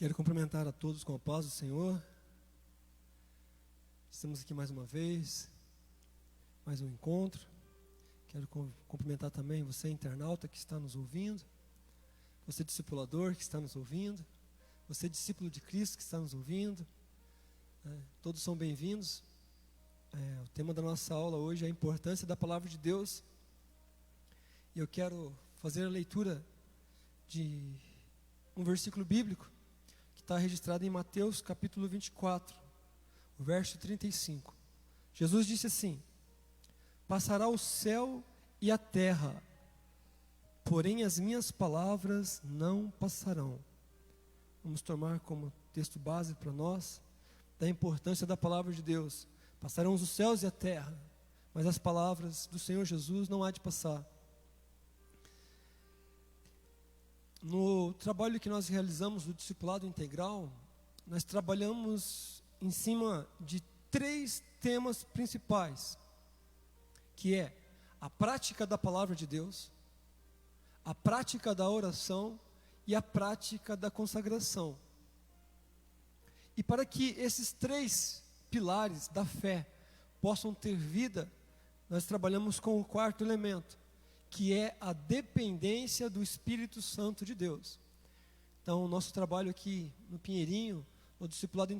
Quero cumprimentar a todos com a paz do Senhor. Estamos aqui mais uma vez, mais um encontro. Quero cumprimentar também você, internauta, que está nos ouvindo, você, discipulador, que está nos ouvindo, você, discípulo de Cristo, que está nos ouvindo. Todos são bem-vindos. O tema da nossa aula hoje é a importância da palavra de Deus. E eu quero fazer a leitura de um versículo bíblico que está registrado em Mateus capítulo 24, o verso 35. Jesus disse assim: passará o céu e a terra, porém as minhas palavras não passarão. Vamos tomar como texto base para nós da importância da palavra de Deus. Passarão os céus e a terra, mas as palavras do Senhor Jesus não há de passar. No trabalho que nós realizamos do discipulado integral, nós trabalhamos em cima de 3 temas principais, que é a prática da palavra de Deus, a prática da oração e a prática da consagração. E para que esses 3 pilares da fé possam ter vida, nós trabalhamos com o 4º elemento, que é a dependência do Espírito Santo de Deus. Então, o nosso trabalho aqui no Pinheirinho, no discipulado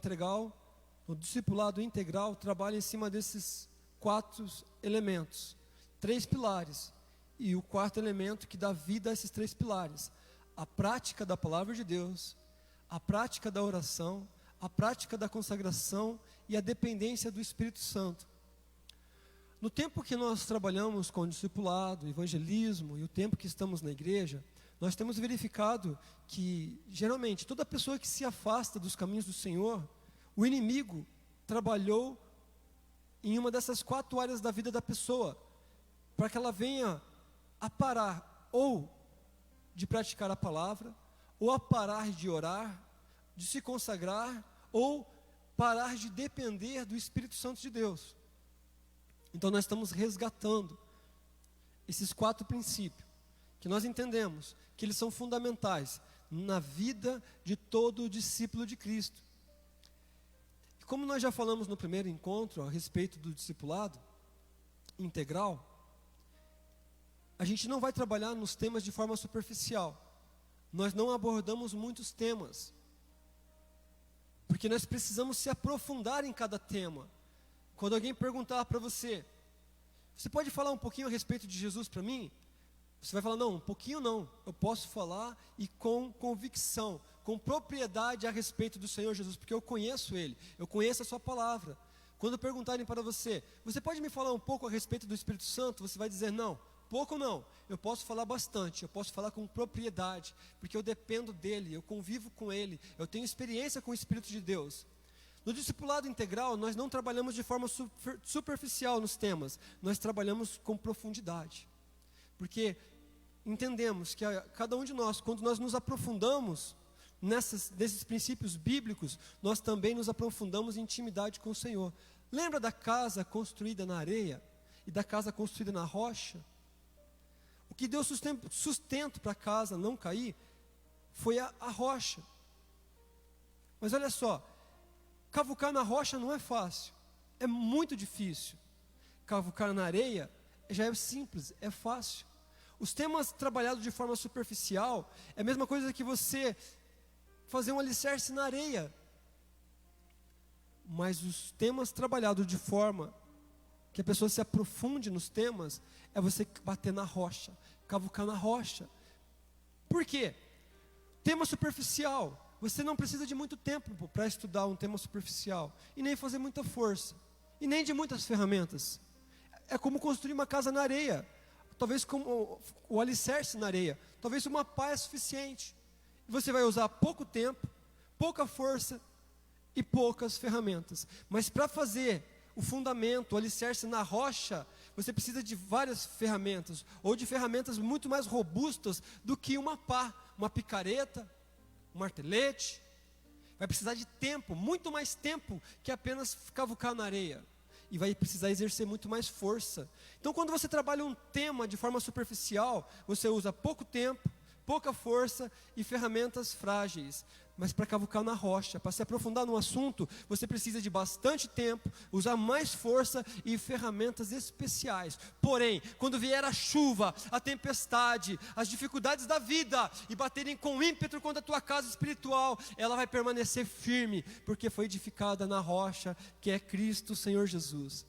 integral, trabalha em cima desses 4 elementos, 3 pilares, e o 4º elemento que dá vida a esses 3 pilares: a prática da palavra de Deus, a prática da oração, a prática da consagração e a dependência do Espírito Santo. No tempo que nós trabalhamos com o discipulado, evangelismo e o tempo que estamos na igreja, nós temos verificado que, geralmente, toda pessoa que se afasta dos caminhos do Senhor, o inimigo trabalhou em uma dessas 4 áreas da vida da pessoa, para que ela venha a parar ou de praticar a palavra, ou a parar de orar, de se consagrar, ou parar de depender do Espírito Santo de Deus. Então nós estamos resgatando esses 4 princípios, que nós entendemos que eles são fundamentais na vida de todo discípulo de Cristo. E como nós já falamos no primeiro encontro a respeito do discipulado integral, a gente não vai trabalhar nos temas de forma superficial. Nós não abordamos muitos temas, porque nós precisamos se aprofundar em cada tema. Quando alguém perguntar para você, você pode falar um pouquinho a respeito de Jesus para mim? Você vai falar, não, um pouquinho não. Eu posso falar e com convicção, com propriedade a respeito do Senhor Jesus, porque eu conheço Ele, eu conheço a Sua palavra. Quando perguntarem para você, você pode me falar um pouco a respeito do Espírito Santo? Você vai dizer, não, pouco não. Eu posso falar bastante, eu posso falar com propriedade, porque eu dependo dEle, eu convivo com Ele, eu tenho experiência com o Espírito de Deus. No discipulado integral, nós não trabalhamos de forma superficial nos temas, nós trabalhamos com profundidade. Porque entendemos que cada um de nós, quando nós nos aprofundamos nesses princípios bíblicos, nós também nos aprofundamos em intimidade com o Senhor. Lembra da casa construída na areia e da casa construída na rocha? O que deu sustento para a casa não cair foi a rocha. Mas olha só, cavucar na rocha não é fácil, é muito difícil. Cavucar na areia já é simples, é fácil. Os temas trabalhados de forma superficial é a mesma coisa que você fazer um alicerce na areia. Mas os temas trabalhados de forma que a pessoa se aprofunde nos temas, é você bater na rocha, cavucar na rocha. Por quê? Tema superficial. Você não precisa de muito tempo para estudar um tema superficial, e nem fazer muita força, e nem de muitas ferramentas. É como construir uma casa na areia, talvez como o alicerce na areia, talvez uma pá é suficiente. Você vai usar pouco tempo, pouca força e poucas ferramentas. Mas para fazer o fundamento, o alicerce na rocha, você precisa de várias ferramentas, ou de ferramentas muito mais robustas do que uma pá, uma picareta, um martelete. Vai precisar de tempo, muito mais tempo que apenas cavucar na areia. E vai precisar exercer muito mais força. Então, quando você trabalha um tema de forma superficial, você usa pouco tempo, pouca força e ferramentas frágeis. Mas para cavucar na rocha, para se aprofundar no assunto, você precisa de bastante tempo, usar mais força e ferramentas especiais. Porém, quando vier a chuva, a tempestade, as dificuldades da vida e baterem com ímpeto contra a tua casa espiritual, ela vai permanecer firme, porque foi edificada na rocha, que é Cristo, Senhor Jesus.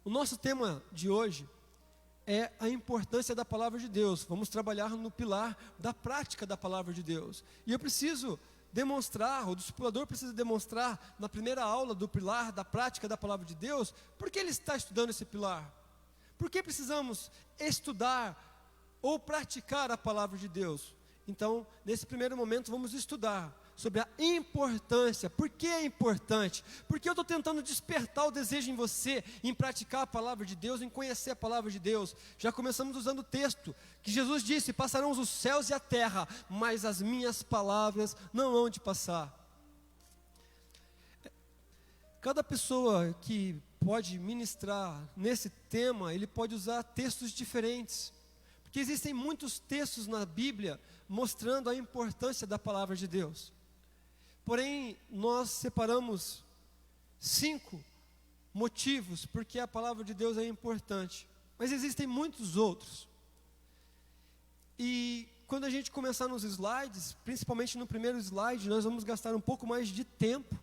O nosso tema de hoje é a importância da palavra de Deus. Vamos trabalhar no pilar da prática da palavra de Deus. E eu preciso demonstrar, o discipulador precisa demonstrar, na primeira aula do pilar da prática da palavra de Deus, por que ele está estudando esse pilar? Por que precisamos estudar ou praticar a palavra de Deus? Então, nesse primeiro momento, vamos estudar sobre a importância. Por que é importante? Porque eu estou tentando despertar o desejo em você, em praticar a palavra de Deus, em conhecer a palavra de Deus. Já começamos usando o texto, que Jesus disse: passarão os céus e a terra, mas as minhas palavras não hão de passar. Cada pessoa que pode ministrar nesse tema, ele pode usar textos diferentes. Porque existem muitos textos na Bíblia mostrando a importância da palavra de Deus. Porém, nós separamos 5 motivos porque a palavra de Deus é importante. Mas existem muitos outros. E quando a gente começar nos slides, principalmente no primeiro slide, nós vamos gastar um pouco mais de tempo.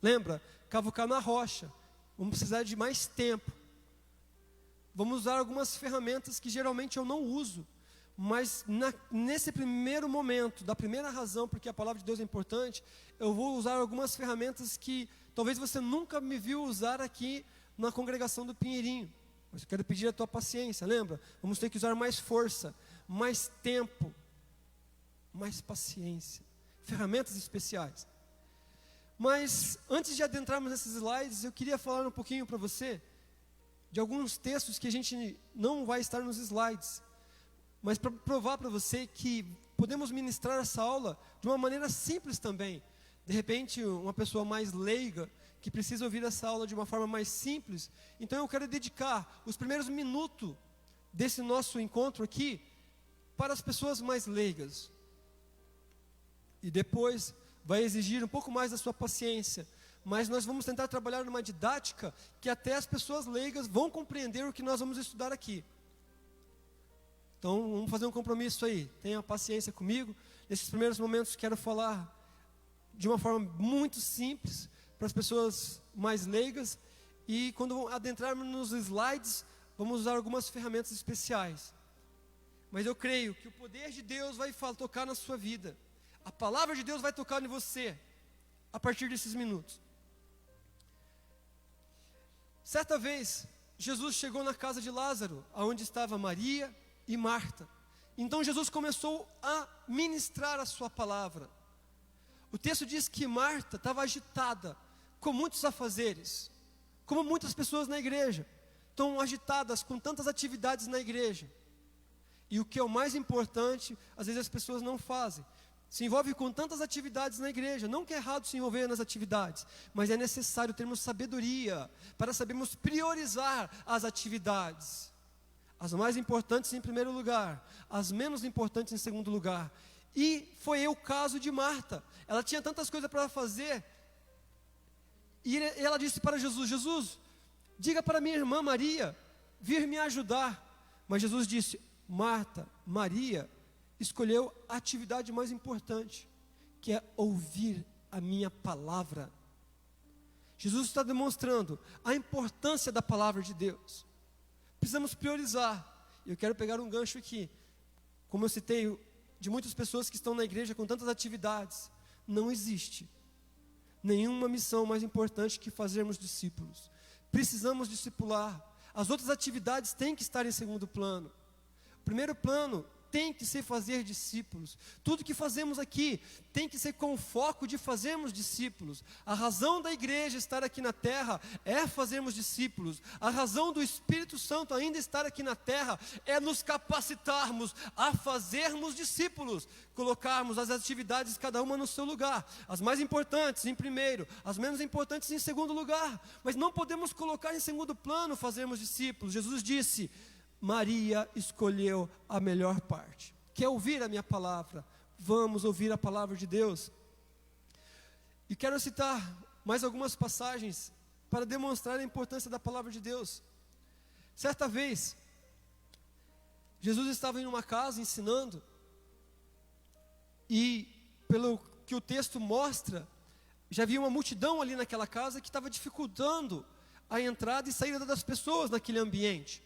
Lembra? Cavucar na rocha. Vamos precisar de mais tempo. Vamos usar algumas ferramentas que geralmente eu não uso. Mas nesse primeiro momento, da primeira razão porque a palavra de Deus é importante, eu vou usar algumas ferramentas que talvez você nunca me viu usar aqui na congregação do Pinheirinho. Mas eu quero pedir a tua paciência, lembra? Vamos ter que usar mais força, mais tempo, mais paciência, ferramentas especiais. Mas antes de adentrarmos nesses slides, eu queria falar um pouquinho para você de alguns textos que a gente não vai estar nos slides. Mas para provar para você que podemos ministrar essa aula de uma maneira simples também. De repente, uma pessoa mais leiga, que precisa ouvir essa aula de uma forma mais simples. Então eu quero dedicar os primeiros minutos desse nosso encontro aqui para as pessoas mais leigas. E depois vai exigir um pouco mais da sua paciência. Mas nós vamos tentar trabalhar numa didática que até as pessoas leigas vão compreender o que nós vamos estudar aqui. Então, vamos fazer um compromisso aí. Tenha paciência comigo. Nesses primeiros momentos, quero falar de uma forma muito simples para as pessoas mais leigas. E quando adentrarmos nos slides, vamos usar algumas ferramentas especiais. Mas eu creio que o poder de Deus vai tocar na sua vida. A palavra de Deus vai tocar em você a partir desses minutos. Certa vez, Jesus chegou na casa de Lázaro, onde estava Maria e Marta. Então Jesus começou a ministrar a sua palavra. O texto diz que Marta estava agitada, com muitos afazeres, como muitas pessoas na igreja, estão agitadas com tantas atividades na igreja. E o que é o mais importante, às vezes as pessoas não fazem. Se envolve com tantas atividades na igreja. Não que é errado se envolver nas atividades, mas é necessário termos sabedoria para sabermos priorizar as atividades. As mais importantes em primeiro lugar, as menos importantes em segundo lugar. E foi o caso de Marta. Ela tinha tantas coisas para fazer. E ela disse para Jesus: Jesus, diga para minha irmã Maria vir me ajudar. Mas Jesus disse: Marta, Maria escolheu a atividade mais importante, que é ouvir a minha palavra. Jesus está demonstrando a importância da palavra de Deus. Precisamos priorizar. Eu quero pegar um gancho aqui. Como eu citei, de muitas pessoas que estão na igreja com tantas atividades, não existe nenhuma missão mais importante que fazermos discípulos. Precisamos discipular. As outras atividades têm que estar em segundo plano. O primeiro plano tem que ser fazer discípulos. Tudo que fazemos aqui tem que ser com o foco de fazermos discípulos. A razão da igreja estar aqui na terra é fazermos discípulos. A razão do Espírito Santo ainda estar aqui na terra é nos capacitarmos a fazermos discípulos. Colocarmos as atividades cada uma no seu lugar. As mais importantes em primeiro, as menos importantes em segundo lugar. Mas não podemos colocar em segundo plano fazermos discípulos. Jesus disse: Maria escolheu a melhor parte. quer ouvir a minha palavra. Vamos ouvir a palavra de Deus. E quero citar mais algumas passagens para demonstrar a importância da palavra de Deus. Certa vez, Jesus estava em uma casa ensinando, e pelo que o texto mostra, já havia uma multidão ali naquela casa que estava dificultando a entrada e saída das pessoas naquele ambiente.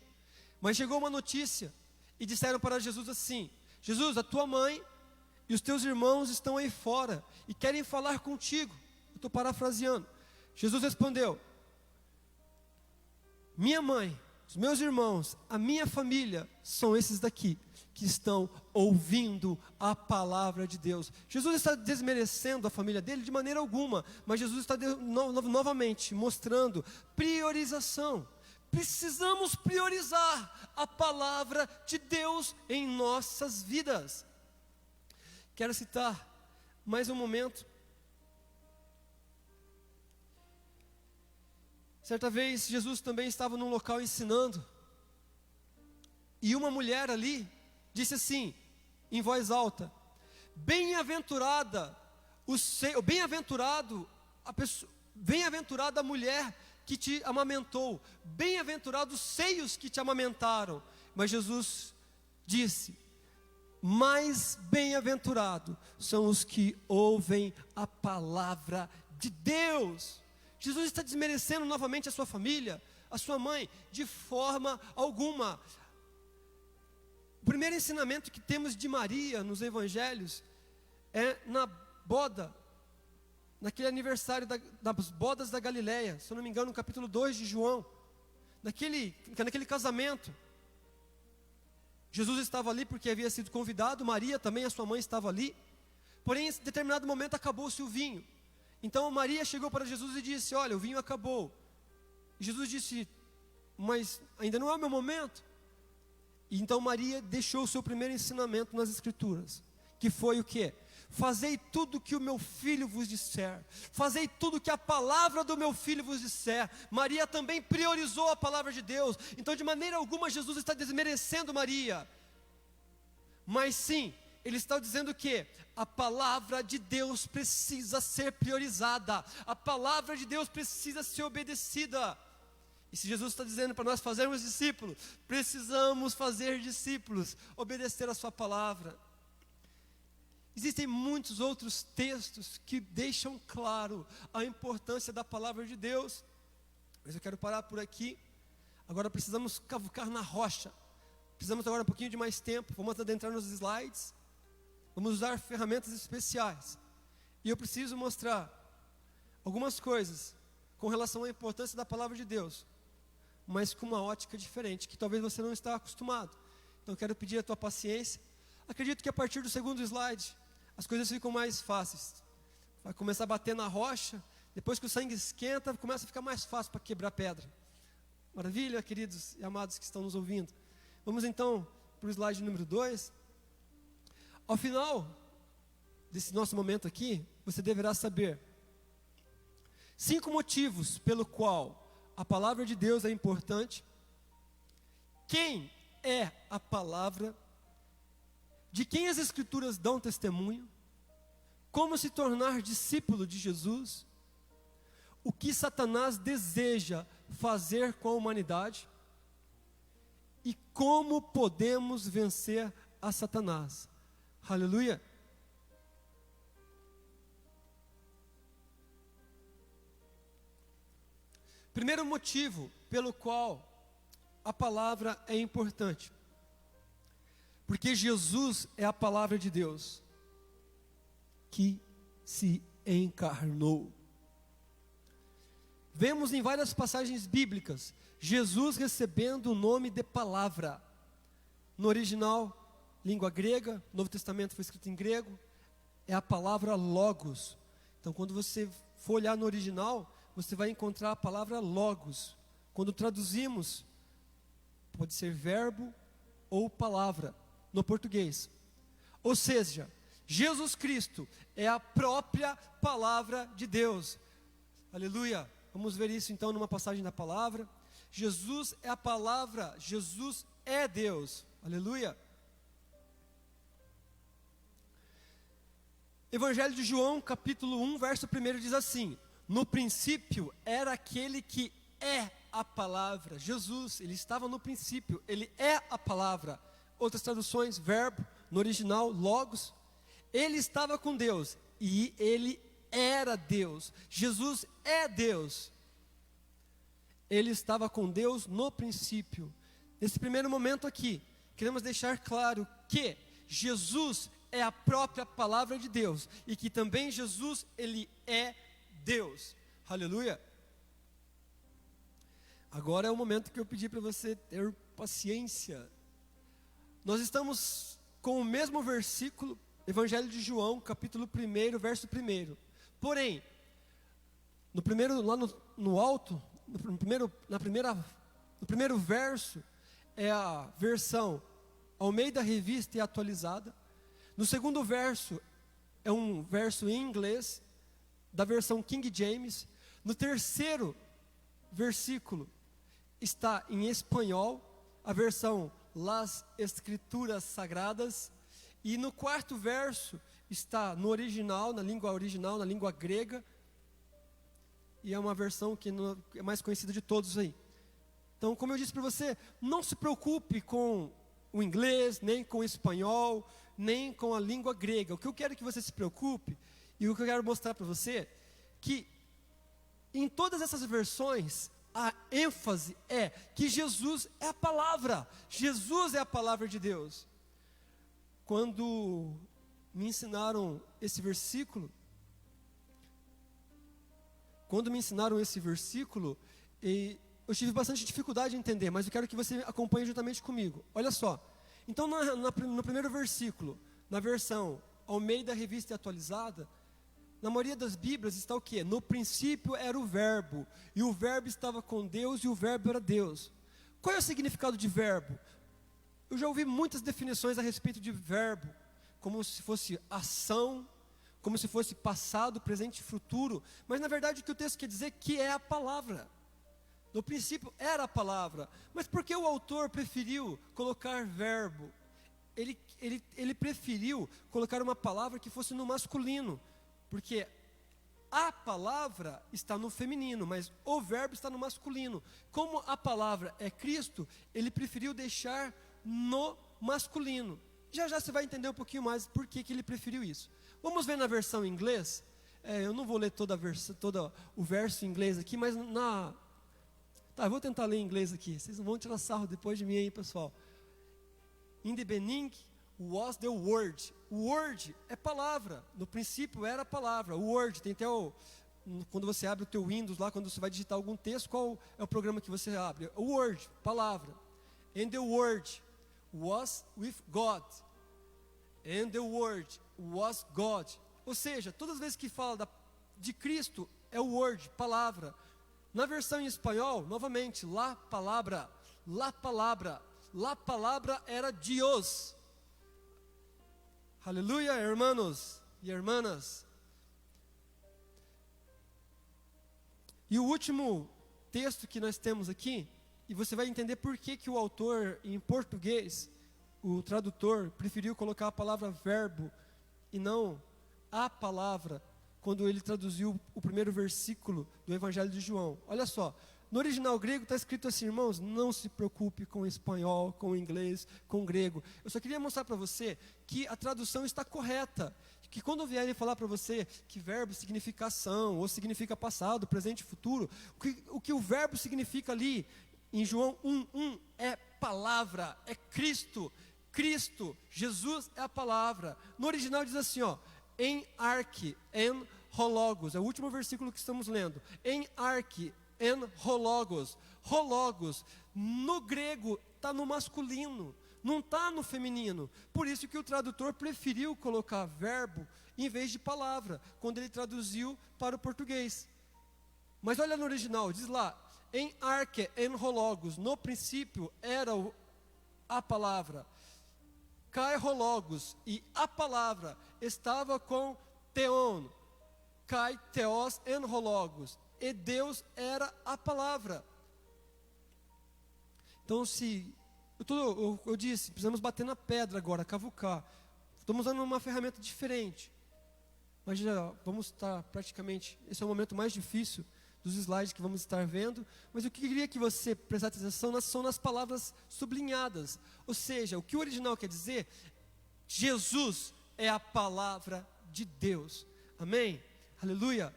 Mas chegou uma notícia e disseram para Jesus assim: Jesus, a tua mãe e os teus irmãos estão aí fora e querem falar contigo. Eu estou parafraseando. Jesus respondeu: minha mãe, os meus irmãos, a minha família são esses daqui, que estão ouvindo a palavra de Deus. Jesus está desmerecendo a família dele de maneira alguma, mas Jesus está novamente mostrando priorização. Precisamos priorizar a palavra de Deus em nossas vidas. Quero citar mais um momento. Certa vez, Jesus também estava num local ensinando, e uma mulher ali disse assim, em voz alta: bem-aventurada bem-aventurada a mulher que te amamentou, bem-aventurados os seios que te amamentaram. Mas Jesus disse: mais bem-aventurado são os que ouvem a palavra de Deus. Jesus está desmerecendo novamente a sua família, a sua mãe, de forma alguma. O primeiro ensinamento que temos de Maria nos evangelhos é na boda, naquele aniversário das bodas da Galileia, se eu não me engano, no capítulo 2 de João, naquele casamento. Jesus estava ali porque havia sido convidado, Maria também, a sua mãe, estava ali. Porém, em determinado momento acabou-se o vinho. Então Maria chegou para Jesus e disse: olha, o vinho acabou. E Jesus disse: mas ainda não é o meu momento. E então Maria deixou o seu primeiro ensinamento nas Escrituras, que foi o quê? Fazei tudo que o meu filho vos disser, fazei tudo que a palavra do meu filho vos disser. Maria também priorizou a palavra de Deus. Então de maneira alguma Jesus está desmerecendo Maria, mas sim, ele está dizendo que a palavra de Deus precisa ser priorizada, a palavra de Deus precisa ser obedecida. E se Jesus está dizendo para nós fazermos discípulos, precisamos fazer discípulos, obedecer a sua palavra. Existem muitos outros textos que deixam claro a importância da palavra de Deus, mas eu quero parar por aqui. Agora precisamos cavucar na rocha, precisamos agora um pouquinho de mais tempo. Vamos adentrar nos slides, vamos usar ferramentas especiais, e eu preciso mostrar algumas coisas com relação à importância da palavra de Deus, mas com uma ótica diferente, que talvez você não está acostumado. Então eu quero pedir a tua paciência. Acredito que a partir do segundo slide as coisas ficam mais fáceis. Vai começar a bater na rocha, depois que o sangue esquenta, começa a ficar mais fácil para quebrar pedra. Maravilha, queridos e amados que estão nos ouvindo. Vamos então para o slide número 2. Ao final desse nosso momento aqui, você deverá saber 5 motivos pelo qual a palavra de Deus é importante, quem é a palavra, de quem as Escrituras dão testemunho, como se tornar discípulo de Jesus, o que Satanás deseja fazer com a humanidade e como podemos vencer a Satanás. Aleluia! Primeiro motivo pelo qual a palavra é importante, porque Jesus é a palavra de Deus que se encarnou. Vemos em várias passagens bíblicas Jesus recebendo o nome de palavra. No original, língua grega, Novo Testamento foi escrito em grego, é a palavra logos. Então quando você for olhar no original, você vai encontrar a palavra logos. Quando traduzimos, pode ser verbo ou palavra no português. Ou seja, Jesus Cristo é a própria palavra de Deus. Aleluia! Vamos ver isso então numa passagem da palavra. Jesus é a palavra, Jesus é Deus. Aleluia! Evangelho de João, capítulo 1, verso 1 diz assim: no princípio era aquele que é a palavra. Jesus, ele estava no princípio, ele é a palavra. Outras traduções, verbo, no original, logos. Ele estava com Deus e ele era Deus. Jesus é Deus. Ele estava com Deus no princípio. Nesse primeiro momento aqui, queremos deixar claro que Jesus é a própria palavra de Deus e que também Jesus, ele é Deus. Aleluia. Agora é o momento que eu pedi para você ter paciência. Nós estamos com o mesmo versículo, Evangelho de João, capítulo 1, verso 1. Porém, no primeiro, lá no alto, no primeiro verso, é a versão Almeida Revista e Atualizada. No segundo verso, é um verso em inglês, da versão King James. No terceiro versículo, está em espanhol, a versão Las Escrituras Sagradas. E no quarto verso, está no original, na língua grega. E é uma versão que é mais conhecida de todos aí. Então, como eu disse para você, não se preocupe com o inglês, nem com o espanhol, nem com a língua grega. O que eu quero que você se preocupe, e o que eu quero mostrar para você, que em todas essas versões, a ênfase é que Jesus é a palavra. Jesus é a palavra de Deus. Quando me ensinaram esse versículo, eu tive bastante dificuldade em entender, mas eu quero que você acompanhe juntamente comigo. Olha só, então no primeiro versículo, na versão Almeida Revista e Atualizada, na maioria das Bíblias está o quê? No princípio era o verbo, e o verbo estava com Deus, e o verbo era Deus. Qual é o significado de verbo? Eu já ouvi muitas definições a respeito de verbo, como se fosse ação, como se fosse passado, presente e futuro, mas na verdade o que o texto quer dizer é que é a palavra. No princípio era a palavra, mas por que o autor preferiu colocar verbo? Ele preferiu colocar uma palavra que fosse no masculino, porque a palavra está no feminino, mas o verbo está no masculino. Como a palavra é Cristo, ele preferiu deixar no masculino. Já você vai entender um pouquinho mais por que ele preferiu isso. Vamos ver na versão em inglês. Eu não vou ler todo o verso em inglês aqui, mas eu vou tentar ler em inglês aqui. Vocês não vão tirar sarro depois de mim aí, pessoal. In the beginning was the word. O word é palavra. No princípio era a palavra. O word, tem até quando você abre o teu Windows lá, quando você vai digitar algum texto, qual é o programa que você abre? O word, palavra. And the word was with God. And the word was God. Ou seja, todas as vezes que fala de Cristo, é o word, palavra. Na versão em espanhol, novamente, la palavra era Dios. Aleluia, hermanos e hermanas. E o último texto que nós temos aqui, e você vai entender por que o autor, em português, o tradutor, preferiu colocar a palavra verbo e não a palavra, quando ele traduziu o primeiro versículo do Evangelho de João. Olha só, no original grego está escrito assim, irmãos, não se preocupe com o espanhol, com o inglês, com o grego. Eu só queria mostrar para você que a tradução está correta, que quando vierem falar para você que verbo significa ação, ou significa passado, presente e futuro, o que o verbo significa ali, em João 1:1, é palavra, é Cristo. Cristo, Jesus é a palavra. No original diz assim, em arque, en hologos, é o último versículo que estamos lendo. Em arque, en hologos. Hologos, no grego, está no masculino, não está no feminino. Por isso que o tradutor preferiu colocar verbo em vez de palavra, quando ele traduziu para o português. Mas olha no original, diz lá, em arque, en hologos, no princípio era a palavra. Kai hologos, e a palavra estava com theon. Kai theos en hologos, e Deus era a palavra. Então eu disse, precisamos bater na pedra agora, cavucar. Estamos usando uma ferramenta diferente. mas já vamos estar praticamente, esse é o momento mais difícil dos slides que vamos estar vendo, mas eu queria que você prestasse atenção são nas palavras sublinhadas, ou seja, o que o original quer dizer, Jesus é a palavra de Deus, amém? Aleluia.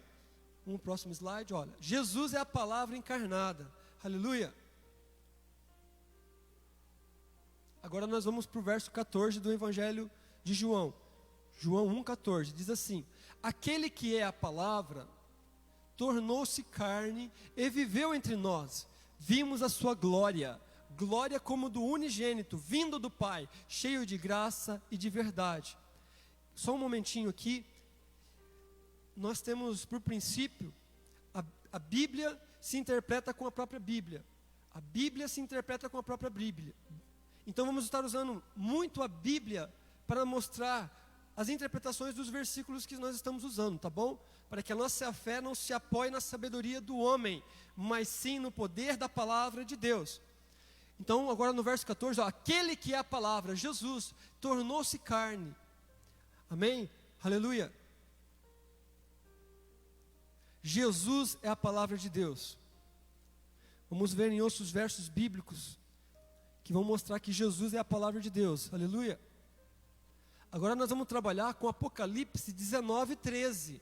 Um próximo slide, olha, Jesus é a palavra encarnada, aleluia. Agora nós vamos para o verso 14 do Evangelho de João, João 1,14, diz assim: aquele que é a palavra, tornou-se carne e viveu entre nós, vimos a sua glória, glória como do unigênito, vindo do Pai, cheio de graça e de verdade. Só um momentinho aqui, nós temos por princípio, a Bíblia se interpreta com a própria Bíblia, a Bíblia se interpreta com a própria Bíblia, então vamos estar usando muito a Bíblia para mostrar as interpretações dos versículos que nós estamos usando, tá bom? Para que a nossa fé não se apoie na sabedoria do homem, mas sim no poder da palavra de Deus. Então agora no verso 14, ó, aquele que é a palavra, Jesus, tornou-se carne, amém? Aleluia. Jesus é a palavra de Deus. Vamos ver em outros versos bíblicos que vão mostrar que Jesus é a palavra de Deus, aleluia. Agora nós vamos trabalhar com Apocalipse 19:13.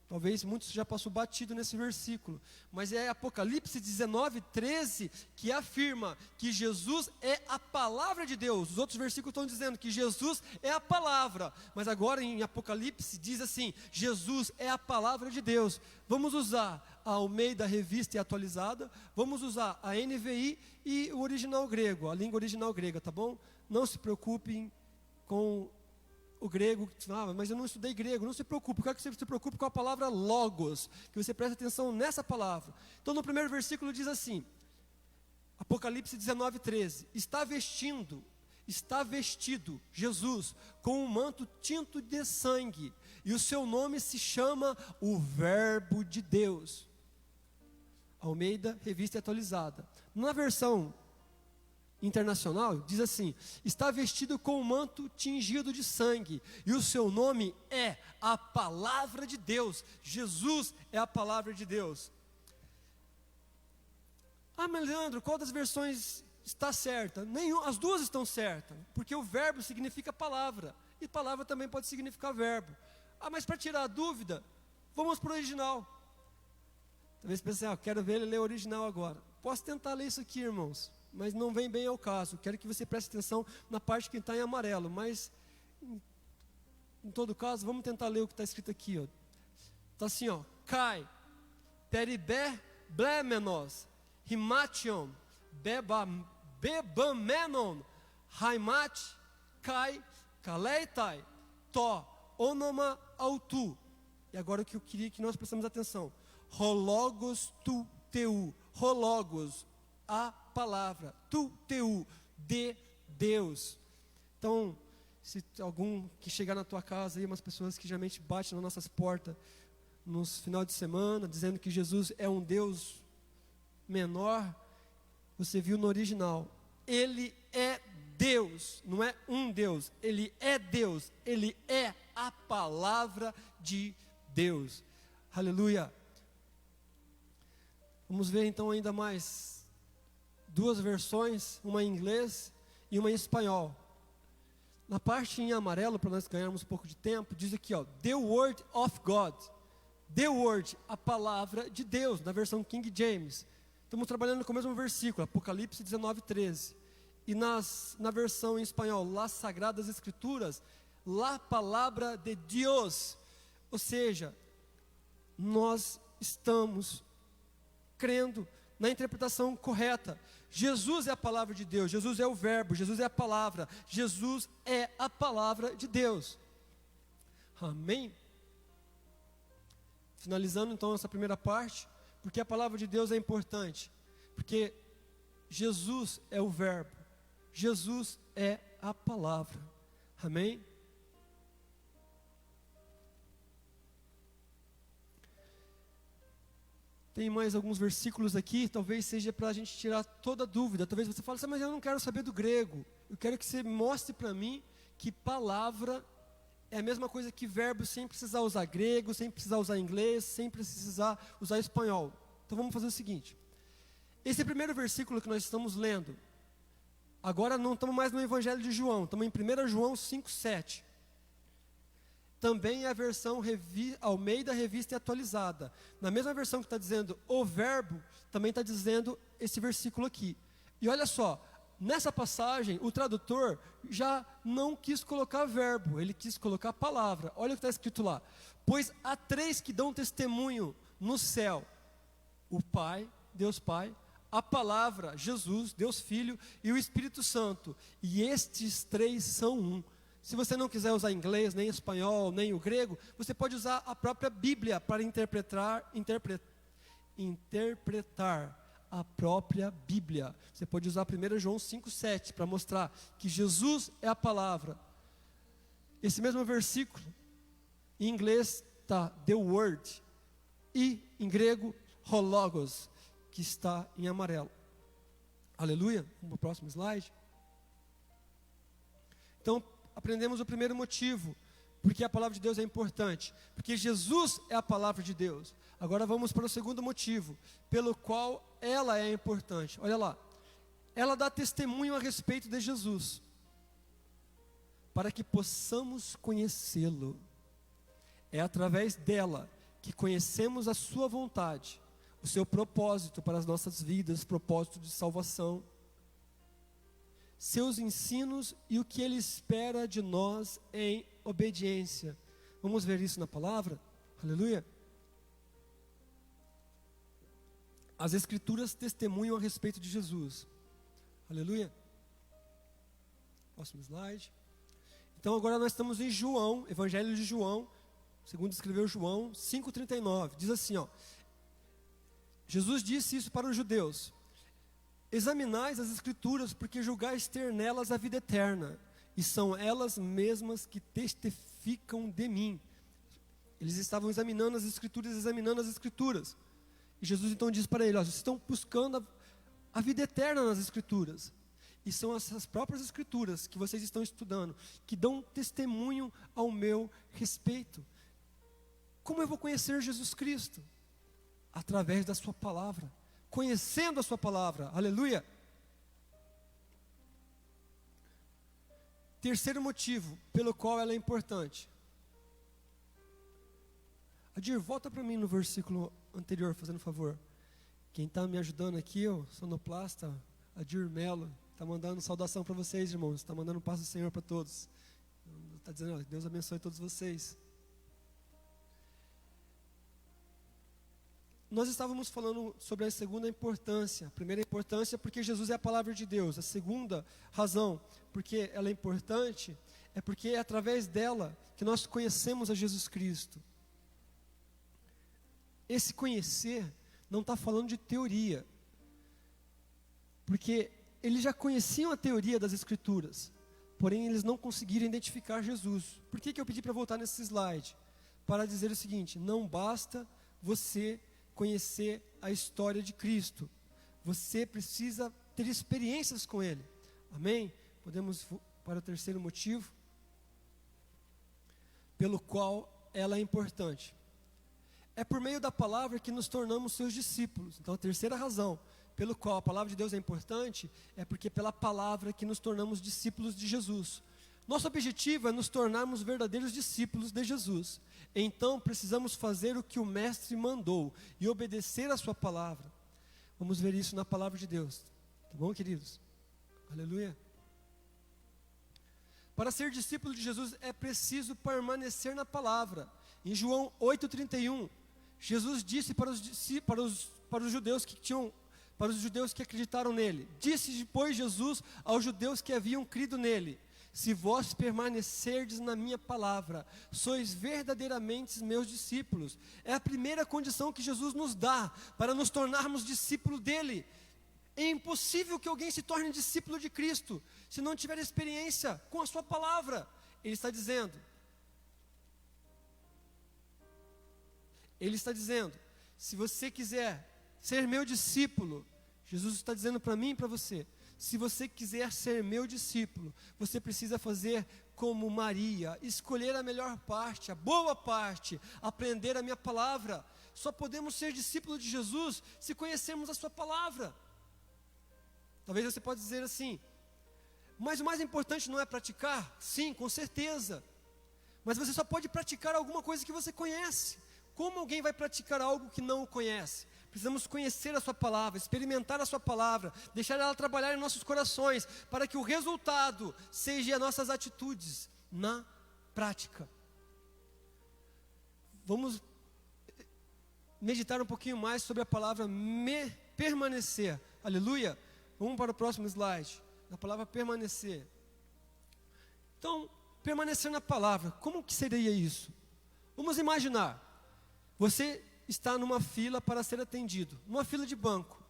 Talvez muitos já passou batido nesse versículo, mas é Apocalipse 19:13 que afirma que Jesus é a palavra de Deus. Os outros versículos estão dizendo que Jesus é a palavra, mas agora em Apocalipse diz assim: Jesus é a palavra de Deus. Vamos usar a Almeida Revista e Atualizada, vamos usar a NVI e o original grego, a língua original grega, tá bom? Não se preocupem com o grego, mas eu não estudei grego, não se preocupe, eu quero que você se preocupe com a palavra logos, que você preste atenção nessa palavra. Então no primeiro versículo diz assim, Apocalipse 19:13, está vestido Jesus com um manto tinto de sangue, e o seu nome se chama o Verbo de Deus. Almeida, Revista e Atualizada. Na versão internacional, diz assim, está vestido com um manto tingido de sangue, e o seu nome é a palavra de Deus. Jesus é a palavra de Deus. Ah, mas Leandro, qual das versões está certa? As duas estão certas, porque o verbo significa palavra, e palavra também pode significar verbo. Ah, mas para tirar a dúvida, vamos para o original. Talvez você pense, eu quero ver ele ler o original agora. Posso tentar ler isso aqui, irmãos, mas não vem bem ao caso. Quero que você preste atenção na parte que está em amarelo, mas em todo caso, vamos tentar ler o que está escrito aqui, ó. Está assim, ó, Kai, peribé, blemenos, rimation, bebamenon, haimat, kai, kaleitai, to, onoma, autu. E agora o que eu queria que nós prestamos atenção, rologos tu teu, rologos, a palavra, tu teu, de Deus. Então, se algum que chegar na tua casa, aí umas pessoas que geralmente batem nas nossas portas nos final de semana, dizendo que Jesus é um Deus menor, você viu no original, ele é Deus, não é um Deus, ele é Deus, ele é a palavra de Deus, aleluia. Vamos ver então ainda mais duas versões, uma em inglês e uma em espanhol. Na parte em amarelo, para nós ganharmos um pouco de tempo, diz aqui, ó, The Word of God. The Word, a palavra de Deus, na versão King James. Estamos trabalhando com o mesmo versículo, Apocalipse 19:13. E na versão em espanhol, Las Sagradas Escrituras, La Palabra de Dios. Ou seja, nós estamos crendo na interpretação correta. Jesus é a palavra de Deus, Jesus é o verbo, Jesus é a palavra, Jesus é a palavra de Deus. Amém? Finalizando então essa primeira parte, porque a palavra de Deus é importante, porque Jesus é o verbo, Jesus é a palavra. Amém? Tem mais alguns versículos aqui, talvez seja para a gente tirar toda a dúvida. Talvez você fale assim, mas eu não quero saber do grego. Eu quero que você mostre para mim que palavra é a mesma coisa que verbo sem precisar usar grego, sem precisar usar inglês, sem precisar usar espanhol. Então vamos fazer o seguinte. Esse primeiro versículo que nós estamos lendo, agora não estamos mais no Evangelho de João, estamos em 1 João 5,7. Também é a versão Almeida Revista e Atualizada. Na mesma versão que está dizendo o verbo, também está dizendo esse versículo aqui. E olha só, nessa passagem, o tradutor já não quis colocar verbo, ele quis colocar palavra. Olha o que está escrito lá. Pois há 3 que dão testemunho no céu: o Pai, Deus Pai, a palavra, Jesus, Deus Filho, e o Espírito Santo. E estes 3 são um. Se você não quiser usar inglês, nem espanhol, nem o grego, você pode usar a própria Bíblia para interpretar a própria Bíblia. Você pode usar 1 João 5,7 para mostrar que Jesus é a palavra. Esse mesmo versículo, em inglês está the word, e em grego, hologos, que está em amarelo. Aleluia. Vamos para o próximo slide. Então, aprendemos o primeiro motivo, porque a palavra de Deus é importante, porque Jesus é a palavra de Deus. Agora vamos para o segundo motivo, pelo qual ela é importante. Olha lá, ela dá testemunho a respeito de Jesus, para que possamos conhecê-lo. É através dela que conhecemos a sua vontade, o seu propósito para as nossas vidas, propósito de salvação, seus ensinos e o que Ele espera de nós em obediência. Vamos ver isso na palavra? Aleluia. As Escrituras testemunham a respeito de Jesus. Aleluia. Próximo slide. Então agora nós estamos em João, Evangelho de João, segundo escreveu João 5,39. Diz assim, ó. Jesus disse isso para os judeus: examinais as Escrituras, porque julgais ter nelas a vida eterna, e são elas mesmas que testificam de mim. Eles estavam examinando as Escrituras. E Jesus então diz para eles: vocês estão buscando a vida eterna nas Escrituras. E são essas próprias Escrituras que vocês estão estudando, que dão testemunho ao meu respeito. Como eu vou conhecer Jesus Cristo? Através da sua palavra. Conhecendo a sua palavra, aleluia. Terceiro motivo pelo qual ela é importante. Adir, volta para mim no versículo anterior, fazendo favor. Quem está me ajudando aqui, o sonoplasta, Adir Melo, está mandando saudação para vocês, irmãos. Está mandando paz do Senhor para todos. Está dizendo, ó, Deus abençoe todos vocês. Nós estávamos falando sobre a segunda importância. A primeira importância porque Jesus é a palavra de Deus. A segunda razão porque ela é importante é porque é através dela que nós conhecemos a Jesus Cristo. Esse conhecer não está falando de teoria, porque eles já conheciam a teoria das Escrituras, porém eles não conseguiram identificar Jesus. Por que eu pedi para voltar nesse slide? Para dizer o seguinte: não basta você conhecer a história de Cristo, você precisa ter experiências com Ele. Amém? Podemos para o terceiro motivo pelo qual ela é importante. É por meio da palavra que nos tornamos seus discípulos. Então a terceira razão pelo qual a palavra de Deus é importante é porque pela palavra que nos tornamos discípulos de Jesus. Nosso objetivo é nos tornarmos verdadeiros discípulos de Jesus. Então precisamos fazer o que o Mestre mandou e obedecer a sua palavra. Vamos ver isso na palavra de Deus. Tá bom, queridos? Aleluia. Para ser discípulo de Jesus é preciso permanecer na palavra. Em João 8,31, Jesus disse para os judeus que acreditaram nele. Disse depois Jesus aos judeus que haviam crido nele: se vós permanecerdes na minha palavra, sois verdadeiramente meus discípulos. É a primeira condição que Jesus nos dá para nos tornarmos discípulos dele. É impossível que alguém se torne discípulo de Cristo se não tiver experiência com a sua palavra. Ele está dizendo, se você quiser ser meu discípulo, Jesus está dizendo para mim e para você, Se você quiser ser meu discípulo, você precisa fazer como Maria, escolher a melhor parte, a boa parte, aprender a minha palavra. Só podemos ser discípulos de Jesus se conhecermos a sua palavra. Talvez você possa dizer assim, mas o mais importante não é praticar? Sim, com certeza. Mas você só pode praticar alguma coisa que você conhece. Como alguém vai praticar algo que não conhece? Precisamos conhecer a sua palavra, experimentar a sua palavra, deixar ela trabalhar em nossos corações, para que o resultado seja as nossas atitudes na prática. Vamos meditar um pouquinho mais sobre a palavra permanecer. Aleluia. Vamos para o próximo slide. A palavra permanecer. Então, permanecer na palavra, como que seria isso? Vamos imaginar, você está numa fila para ser atendido, numa fila de banco.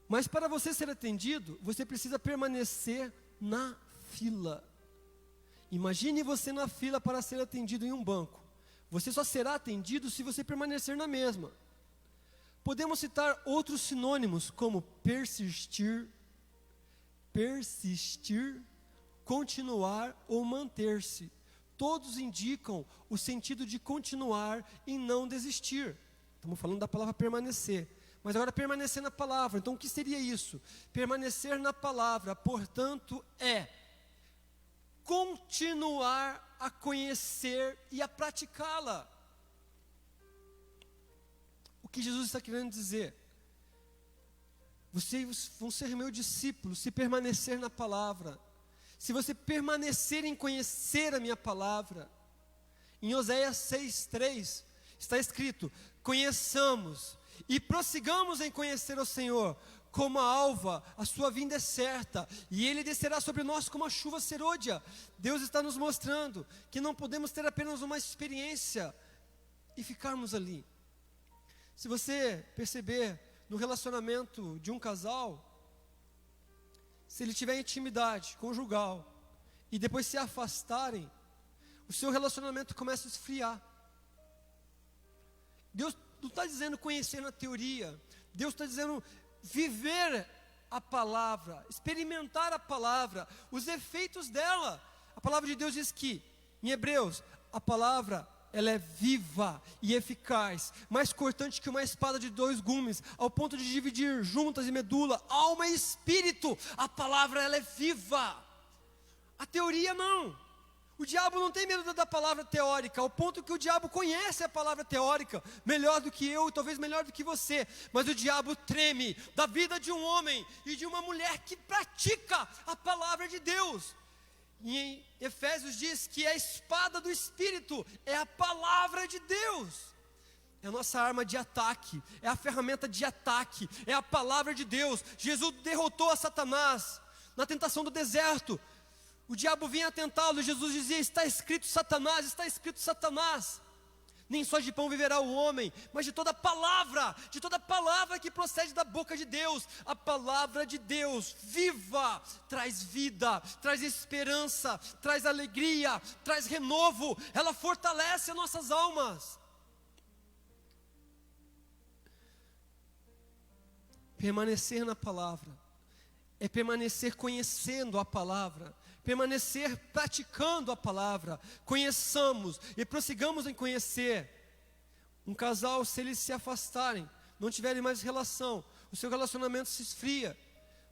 Mas para você ser atendido, você precisa permanecer na fila. Imagine você na fila para ser atendido em um banco. Você só será atendido se você permanecer na mesma. Podemos citar outros sinônimos como persistir, continuar ou manter-se. Todos indicam o sentido de continuar e não desistir. Estamos falando da palavra permanecer. Mas agora permanecer na palavra. Então o que seria isso? Permanecer na palavra, portanto, é continuar a conhecer e a praticá-la. O que Jesus está querendo dizer? Vocês vão ser meu discípulo se permanecer na palavra. Se você permanecer em conhecer a minha palavra. Em Oséias 6:3 está escrito: conheçamos e prossigamos em conhecer o Senhor. Como a alva, a sua vinda é certa, e Ele descerá sobre nós como a chuva serôdia. Deus está nos mostrando que não podemos ter apenas uma experiência e ficarmos ali. Se você perceber no relacionamento de um casal, se ele tiver intimidade conjugal e depois se afastarem, o seu relacionamento começa a esfriar. Deus não está dizendo conhecer na teoria, Deus está dizendo viver a palavra, experimentar a palavra, os efeitos dela. A palavra de Deus diz que, em Hebreus, a palavra ela é viva e eficaz, mais cortante que uma espada de 2 gumes, ao ponto de dividir juntas e medula, alma e espírito. A palavra ela é viva. A teoria não. O diabo não tem medo da palavra teórica, ao ponto que o diabo conhece a palavra teórica melhor do que eu e talvez melhor do que você. Mas o diabo treme da vida de um homem e de uma mulher que pratica a palavra de Deus. E em Efésios diz que a espada do Espírito é a palavra de Deus. É a nossa arma de ataque, é a ferramenta de ataque, é a palavra de Deus. Jesus derrotou a Satanás na tentação do deserto. O diabo vinha tentá-lo, Jesus dizia: está escrito Satanás, está escrito Satanás. Nem só de pão viverá o homem, mas de toda palavra que procede da boca de Deus. A palavra de Deus, viva, traz vida, traz esperança, traz alegria, traz renovo. Ela fortalece as nossas almas. Permanecer na palavra é permanecer conhecendo a palavra, permanecer praticando a palavra. Conheçamos e prossigamos em conhecer. Um casal, se eles se afastarem, não tiverem mais relação, o seu relacionamento se esfria.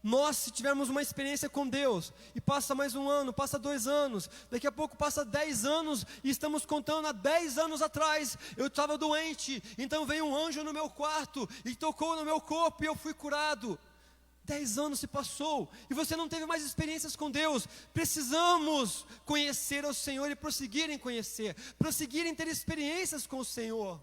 Nós, se tivermos uma experiência com Deus, e passa mais 1 ano, passa 2 anos, daqui a pouco passa 10 anos, e estamos contando há 10 anos atrás, eu estava doente, então veio um anjo no meu quarto, e tocou no meu corpo, e eu fui curado. 10 anos se passou, e você não teve mais experiências com Deus. Precisamos conhecer o Senhor e prosseguir em conhecer, prosseguir em ter experiências com o Senhor.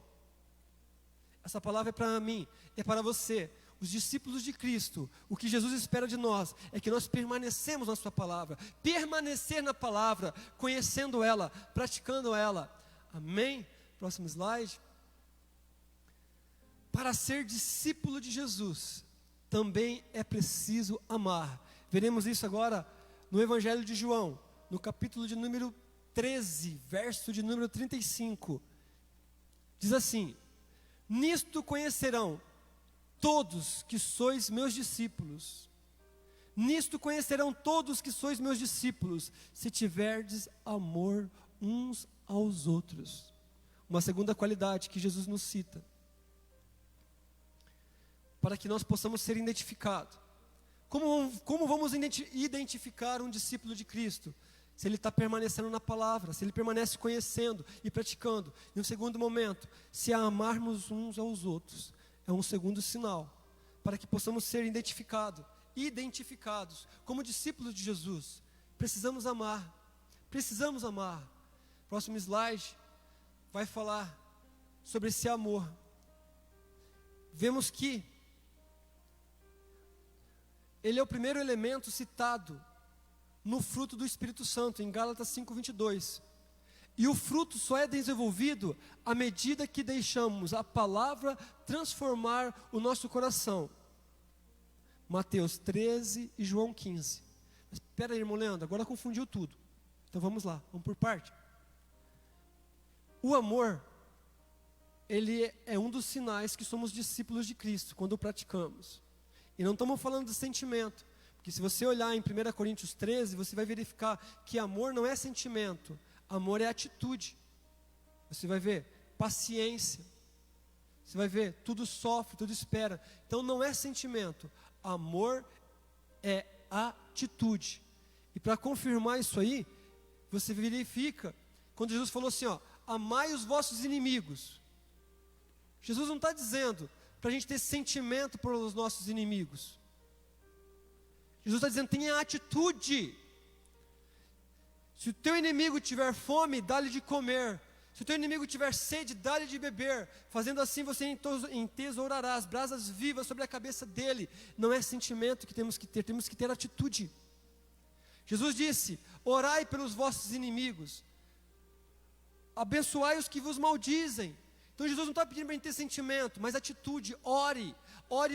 Essa palavra é para mim, é para você, os discípulos de Cristo. O que Jesus espera de nós é que nós permanecemos na sua palavra, permanecer na palavra, conhecendo ela, praticando ela. Amém? Próximo slide. Para ser discípulo de Jesus, também é preciso amar. Veremos isso agora no Evangelho de João, no capítulo de número 13, verso de número 35. Diz assim: nisto conhecerão todos que sois meus discípulos, Nisto conhecerão todos que sois meus discípulos, se tiverdes amor uns aos outros. Uma segunda qualidade que Jesus nos cita, para que nós possamos ser identificados. Como vamos identificar um discípulo de Cristo? Se ele está permanecendo na palavra, se ele permanece conhecendo e praticando. E um segundo momento, se amarmos uns aos outros, é um segundo sinal, para que possamos ser identificados como discípulos de Jesus. Precisamos amar. Próximo slide vai falar sobre esse amor. Vemos que ele é o primeiro elemento citado no fruto do Espírito Santo, em Gálatas 5:22. E o fruto só é desenvolvido à medida que deixamos a palavra transformar o nosso coração. Mateus 13 e João 15. Mas espera aí, irmão Leandro, agora confundiu tudo. Então vamos lá, vamos por parte. O amor, ele é um dos sinais que somos discípulos de Cristo, quando o praticamos. E não estamos falando de sentimento, porque se você olhar em 1 Coríntios 13, você vai verificar que amor não é sentimento, amor é atitude. Você vai ver paciência, você vai ver tudo sofre, tudo espera. Então não é sentimento, amor é atitude. E para confirmar isso aí, você verifica, quando Jesus falou assim, amai os vossos inimigos. Jesus não está dizendo para a gente ter sentimento pelos nossos inimigos. Jesus está dizendo, tenha atitude. Se o teu inimigo tiver fome, dá-lhe de comer. Se o teu inimigo tiver sede, dá-lhe de beber. Fazendo assim, você entesourará as brasas vivas sobre a cabeça dele. Não é sentimento que temos que ter atitude. Jesus disse, orai pelos vossos inimigos. Abençoai os que vos maldizem. Então Jesus não está pedindo para a gente ter sentimento, mas atitude. Ore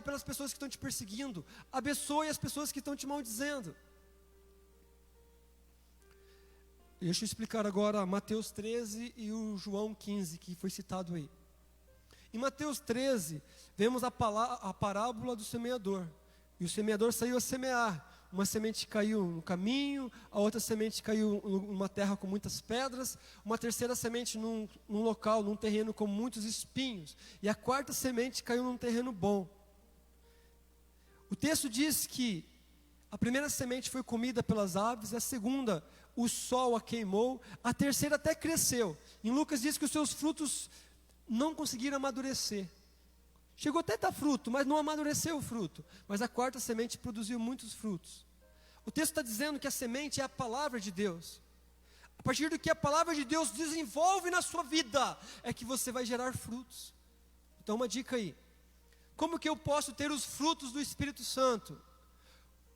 pelas pessoas que estão te perseguindo. Abençoe as pessoas que estão te maldizendo. Deixa eu explicar agora Mateus 13 e o João 15, que foi citado aí. Em Mateus 13, vemos a parábola do semeador. E o semeador saiu a semear. Uma semente caiu no caminho, a outra semente caiu numa terra com muitas pedras, uma terceira semente num local, num terreno com muitos espinhos, e a quarta semente caiu num terreno bom. O texto diz que a primeira semente foi comida pelas aves, a segunda o sol a queimou, a terceira até cresceu. Em Lucas diz que os seus frutos não conseguiram amadurecer. Chegou até a dar fruto, mas não amadureceu o fruto. Mas a quarta semente produziu muitos frutos. O texto está dizendo que a semente é a palavra de Deus. A partir do que a palavra de Deus desenvolve na sua vida, é que você vai gerar frutos. Então uma dica aí. Como que eu posso ter os frutos do Espírito Santo?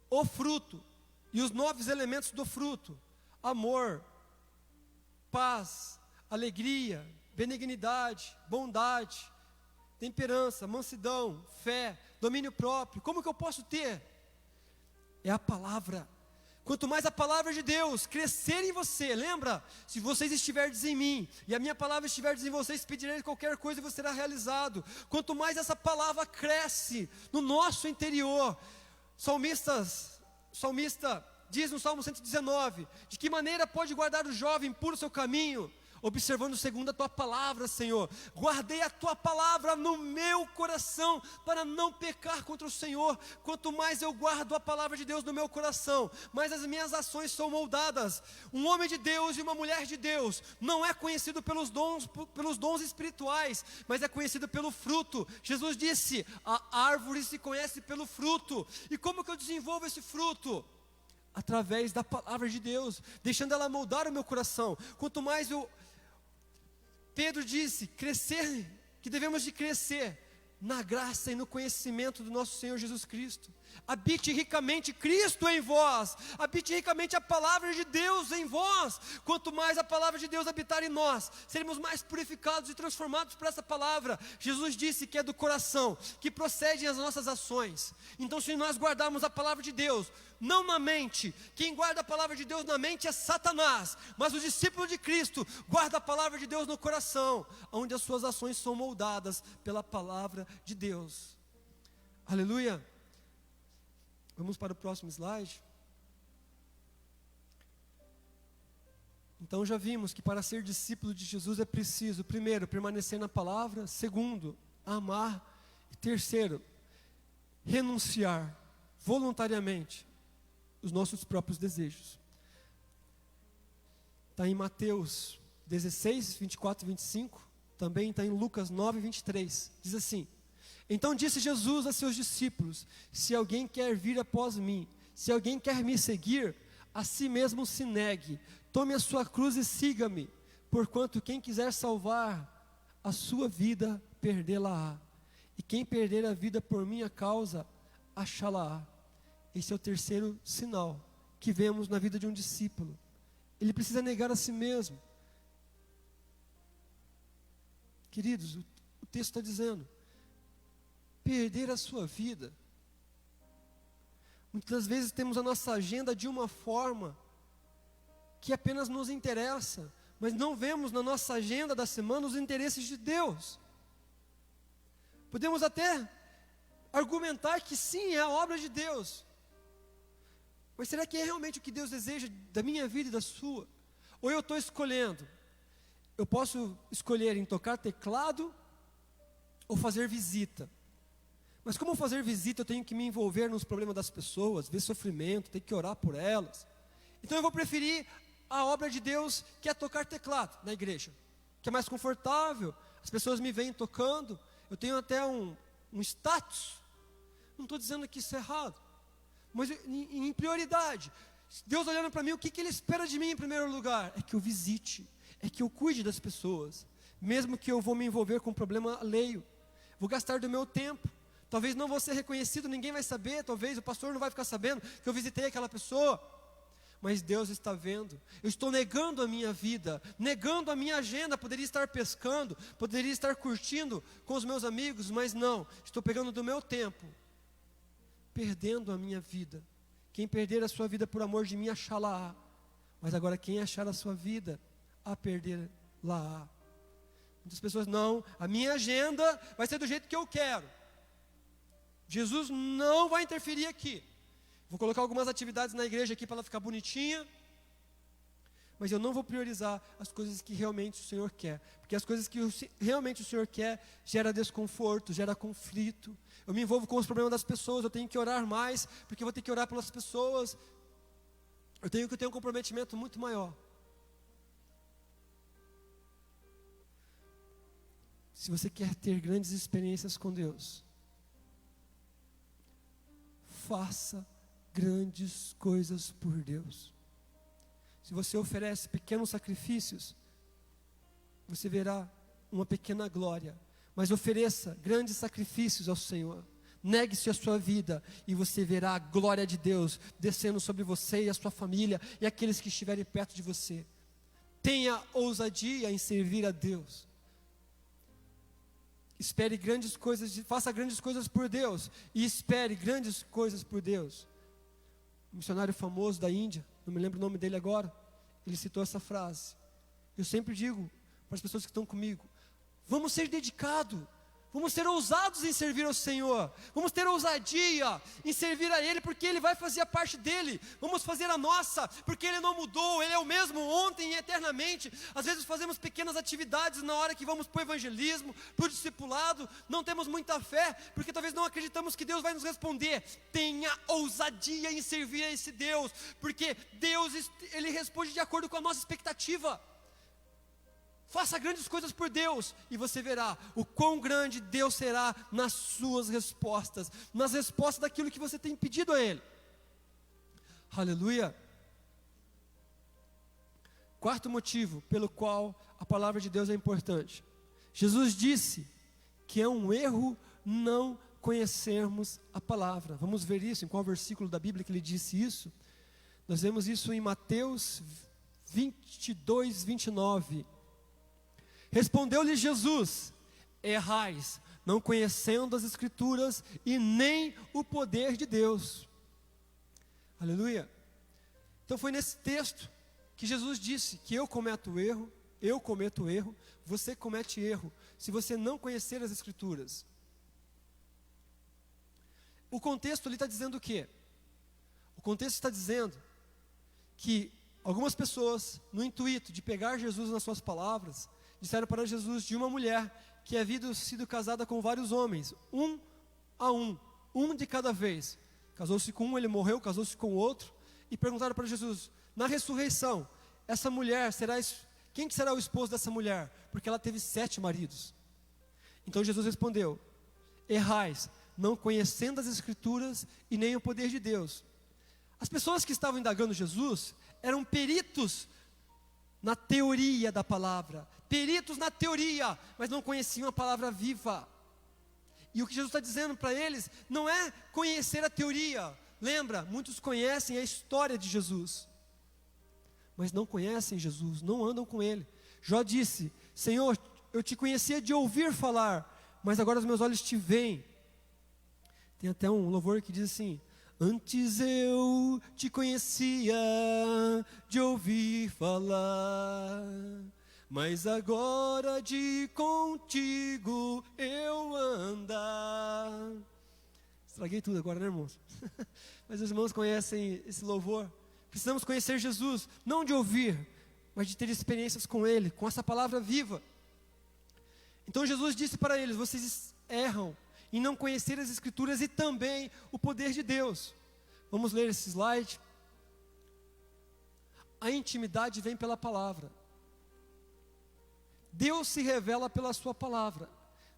O fruto e os 9 elementos do fruto: amor, paz, alegria, benignidade, bondade, temperança, mansidão, fé, domínio próprio. Como que eu posso ter? É a palavra. Quanto mais a palavra de Deus crescer em você, lembra? Se vocês estiverdes em mim e a minha palavra estiverdes em vocês, pedirei qualquer coisa e você será realizado. Quanto mais essa palavra cresce no nosso interior, salmista diz no Salmo 119, de que maneira pode guardar o jovem puro seu caminho? Observando segundo a tua palavra, Senhor. Guardei a tua palavra no meu coração, para não pecar contra o Senhor. Quanto mais eu guardo a palavra de Deus no meu coração, mais as minhas ações são moldadas. Um homem de Deus e uma mulher de Deus não é conhecido pelos dons espirituais, mas é conhecido pelo fruto. Jesus disse, a árvore se conhece pelo fruto. E como que eu desenvolvo esse fruto? Através da palavra de Deus, deixando ela moldar o meu coração. Quanto mais Pedro disse, que devemos de crescer na graça e no conhecimento do nosso Senhor Jesus Cristo. Habite ricamente Cristo em vós, habite ricamente a palavra de Deus em vós. Quanto mais a palavra de Deus habitar em nós, seremos mais purificados e transformados por essa palavra. Jesus disse que é do coração que procedem as nossas ações. Então, se nós guardarmos a palavra de Deus não na mente, quem guarda a palavra de Deus na mente é Satanás, mas o discípulo de Cristo guarda a palavra de Deus no coração, onde as suas ações são moldadas pela palavra de Deus. Aleluia. Vamos para o próximo slide. Então já vimos que para ser discípulo de Jesus é preciso, primeiro, permanecer na palavra, segundo, amar, e terceiro, renunciar voluntariamente os nossos próprios desejos. Está em Mateus 16, 24 e 25, também está em Lucas 9, 23, diz assim: então disse Jesus a seus discípulos: se alguém quer vir após mim, se alguém quer me seguir, a si mesmo se negue, tome a sua cruz e siga-me, porquanto quem quiser salvar a sua vida, perdê-la-á, e quem perder a vida por minha causa, achá-la-á. Esse é o terceiro sinal que vemos na vida de um discípulo. Ele precisa negar a si mesmo. Queridos, o texto está dizendo, perder a sua vida. Muitas vezes temos a nossa agenda de uma forma que apenas nos interessa, mas não vemos na nossa agenda da semana os interesses de Deus. Podemos até argumentar que sim, é a obra de Deus, mas será que é realmente o que Deus deseja da minha vida e da sua? Ou eu estou escolhendo? Eu posso escolher em tocar teclado ou fazer visita. Mas como fazer visita, eu tenho que me envolver nos problemas das pessoas, ver sofrimento, ter que orar por elas. Então eu vou preferir a obra de Deus, que é tocar teclado na igreja, que é mais confortável, as pessoas me veem tocando, eu tenho até um status. Não estou dizendo que isso é errado, mas em prioridade, Deus olhando para mim, o que Ele espera de mim em primeiro lugar? É que eu visite, é que eu cuide das pessoas, mesmo que eu vou me envolver com um problema alheio, vou gastar do meu tempo. Talvez não vou ser reconhecido, ninguém vai saber, talvez o pastor não vai ficar sabendo que eu visitei aquela pessoa, mas Deus está vendo. Eu estou negando a minha vida, negando a minha agenda. Poderia estar pescando, poderia estar curtindo com os meus amigos, mas não, estou pegando do meu tempo, perdendo a minha vida. Quem perder a sua vida por amor de mim, achá-la-á, mas agora quem achar a sua vida, a perder-la-á. Muitas pessoas, não, a minha agenda vai ser do jeito que eu quero, Jesus não vai interferir aqui. Vou colocar algumas atividades na igreja aqui para ela ficar bonitinha, mas eu não vou priorizar as coisas que realmente o Senhor quer, porque as coisas que realmente o Senhor quer gera desconforto, gera conflito. Eu me envolvo com os problemas das pessoas, eu tenho que orar mais, porque eu vou ter que orar pelas pessoas. Eu tenho que ter um comprometimento muito maior. Se você quer ter grandes experiências com Deus, faça grandes coisas por Deus. Se você oferece pequenos sacrifícios, você verá uma pequena glória. Mas ofereça grandes sacrifícios ao Senhor. Negue-se a sua vida e você verá a glória de Deus descendo sobre você e a sua família e aqueles que estiverem perto de você. Tenha ousadia em servir a Deus. Espere grandes coisas, faça grandes coisas por Deus e espere grandes coisas por Deus. Um missionário famoso da Índia, não me lembro o nome dele agora, ele citou essa frase. Eu sempre digo para as pessoas que estão comigo, vamos ser dedicados, vamos ser ousados em servir ao Senhor, vamos ter ousadia em servir a Ele, porque Ele vai fazer a parte dEle, vamos fazer a nossa, porque Ele não mudou, Ele é o mesmo ontem e eternamente. Às vezes fazemos pequenas atividades na hora que vamos para o evangelismo, para o discipulado, não temos muita fé, porque talvez não acreditamos que Deus vai nos responder. Tenha ousadia em servir a esse Deus, porque Deus, Ele responde de acordo com a nossa expectativa. Faça grandes coisas por Deus e você verá o quão grande Deus será nas suas respostas, nas respostas daquilo que você tem pedido a Ele. Aleluia. Quarto motivo pelo qual a palavra de Deus é importante. Jesus disse que é um erro não conhecermos a palavra. Vamos ver isso, em qual versículo da Bíblia que ele disse isso? Nós vemos isso em Mateus 22, 29. Respondeu-lhe Jesus: errais, não conhecendo as Escrituras e nem o poder de Deus. Aleluia. Então foi nesse texto que Jesus disse que eu cometo erro, você comete erro, se você não conhecer as Escrituras. O contexto ali está dizendo o quê? O contexto está dizendo que algumas pessoas, no intuito de pegar Jesus nas suas palavras, disseram para Jesus de uma mulher que havia sido casada com vários homens, um a um de cada vez. Casou-se com um, ele morreu, casou-se com o outro, e perguntaram para Jesus, na ressurreição, essa mulher quem que será o esposo dessa mulher? Porque ela teve 7 maridos. Então Jesus respondeu, errais, não conhecendo as Escrituras e nem o poder de Deus. As pessoas que estavam indagando Jesus eram peritos na teoria da palavra, peritos na teoria, mas não conheciam a palavra viva. E o que Jesus está dizendo para eles não é conhecer a teoria. Lembra, muitos conhecem a história de Jesus, mas não conhecem Jesus, não andam com Ele. Jó disse, Senhor, eu te conhecia de ouvir falar, mas agora os meus olhos te veem. Tem até um louvor que diz assim, antes eu te conhecia de ouvir falar, mas agora de contigo eu andar. Estraguei tudo agora, né, irmãos? Mas os irmãos conhecem esse louvor. Precisamos conhecer Jesus, não de ouvir, mas de ter experiências com Ele, com essa palavra viva. Então Jesus disse para eles, vocês erram em não conhecer as Escrituras e também o poder de Deus. Vamos ler esse slide. A intimidade vem pela palavra. Deus se revela pela sua palavra.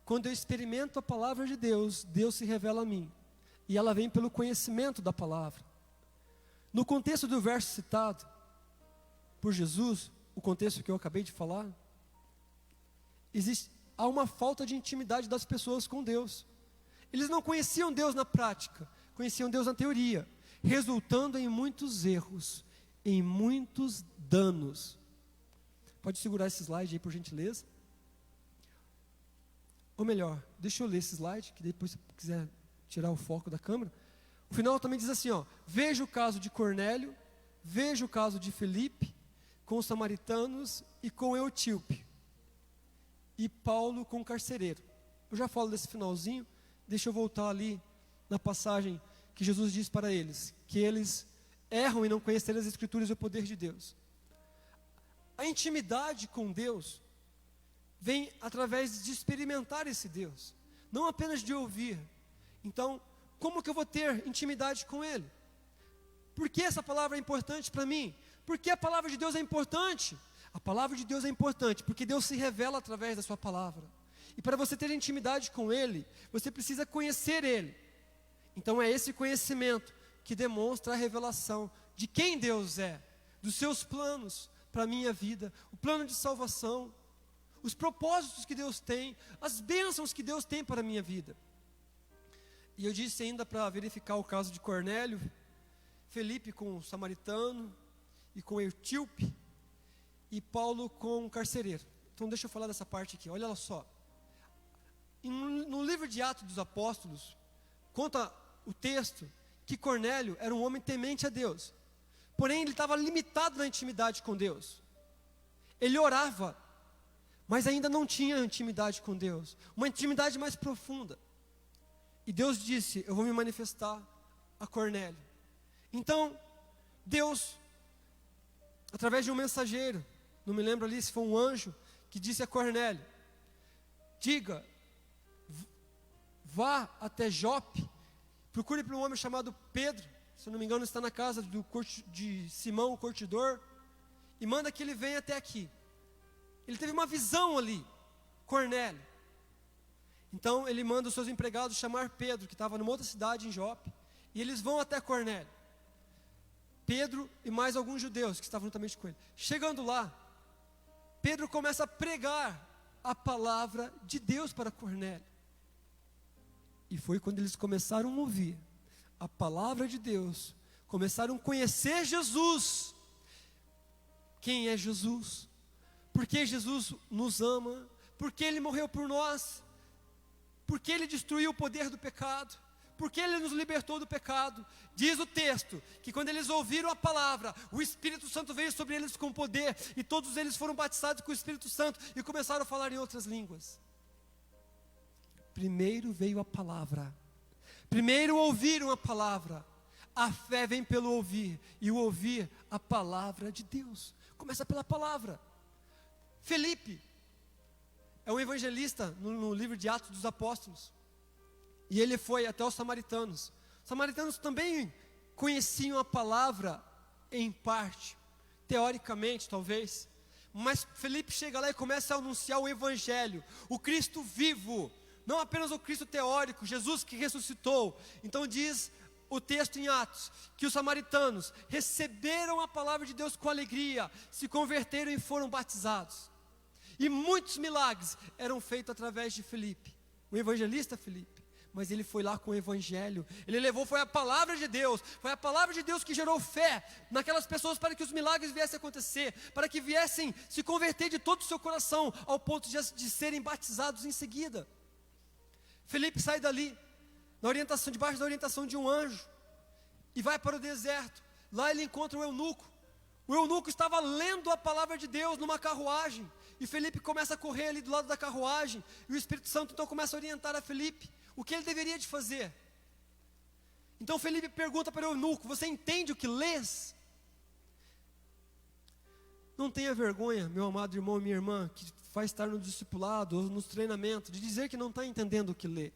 Quando eu experimento a palavra de Deus, Deus se revela a mim. E ela vem pelo conhecimento da palavra. No contexto do verso citado por Jesus, o contexto que eu acabei de falar, há uma falta de intimidade das pessoas com Deus. Eles não conheciam Deus na prática, conheciam Deus na teoria, resultando em muitos erros, em muitos danos. Pode segurar esse slide aí, por gentileza? Ou melhor, deixa eu ler esse slide, que depois, se quiser tirar o foco da câmera. O final também diz assim, ó, veja o caso de Cornélio, veja o caso de Felipe, com os samaritanos e com Eutíope, e Paulo com o carcereiro. Eu já falo desse finalzinho, deixa eu voltar ali na passagem que Jesus diz para eles, que eles erram em não conhecer as Escrituras e o poder de Deus. A intimidade com Deus vem através de experimentar esse Deus, não apenas de ouvir. Então, como que eu vou ter intimidade com Ele? Por que essa palavra é importante para mim? Por que a palavra de Deus é importante? A palavra de Deus é importante porque Deus se revela através da sua palavra. E para você ter intimidade com Ele, você precisa conhecer Ele. Então é esse conhecimento que demonstra a revelação de quem Deus é, dos seus planos para a minha vida, o plano de salvação, os propósitos que Deus tem, as bênçãos que Deus tem para a minha vida. E eu disse ainda para verificar o caso de Cornélio, Felipe com o samaritano e com Eutíope, e Paulo com o carcereiro. Então deixa eu falar dessa parte aqui, olha só. No livro de Atos dos Apóstolos, conta o texto que Cornélio era um homem temente a Deus. Porém, ele estava limitado na intimidade com Deus. Ele orava, mas ainda não tinha intimidade com Deus. Uma intimidade mais profunda. E Deus disse, eu vou me manifestar a Cornélio. Então, Deus, através de um mensageiro, não me lembro ali se foi um anjo, que disse a Cornélio, diga, vá até Jope, procure por um homem chamado Pedro, se eu não me engano está na casa de Simão, o curtidor, e manda que ele venha até aqui. Ele teve uma visão ali, Cornélio. Então ele manda os seus empregados chamar Pedro, que estava numa outra cidade em Jope, e eles vão até Cornélio. Pedro e mais alguns judeus que estavam juntamente com ele. Chegando lá, Pedro começa a pregar a palavra de Deus para Cornélio. E foi quando eles começaram a ouvir a palavra de Deus, começaram a conhecer Jesus. Quem é Jesus? Por que Jesus nos ama? Por que Ele morreu por nós? Por que Ele destruiu o poder do pecado? Por que Ele nos libertou do pecado? Diz o texto, que quando eles ouviram a palavra, o Espírito Santo veio sobre eles com poder, e todos eles foram batizados com o Espírito Santo, e começaram a falar em outras línguas. Primeiro veio a palavra, primeiro ouviram a palavra, A fé vem pelo ouvir, e o ouvir a palavra de Deus. Começa pela palavra. Felipe é um evangelista no livro de Atos dos Apóstolos. E ele foi até os samaritanos. Os samaritanos também conheciam a palavra em parte, teoricamente talvez. Mas Felipe chega lá e começa a anunciar o evangelho, o Cristo vivo, não apenas o Cristo teórico, Jesus que ressuscitou. Então diz o texto em Atos, que os samaritanos receberam a palavra de Deus com alegria, se converteram e foram batizados. E muitos milagres eram feitos através de Felipe, o evangelista Felipe. Mas ele foi lá com o evangelho, ele levou, foi a palavra de Deus, foi a palavra de Deus que gerou fé naquelas pessoas para que os milagres viessem a acontecer, para que viessem se converter de todo o seu coração, ao ponto de serem batizados em seguida. Felipe sai dali, debaixo da orientação de um anjo, e vai para o deserto. Lá ele encontra o eunuco. O eunuco estava lendo a palavra de Deus numa carruagem, e Felipe começa a correr ali do lado da carruagem, e o Espírito Santo então começa a orientar a Felipe o que ele deveria de fazer. Então Felipe pergunta para o eunuco: você entende o que lês? Não tenha vergonha, meu amado irmão e minha irmã, que vai estar no discipulado ou nos treinamentos, de dizer que não está entendendo o que lê.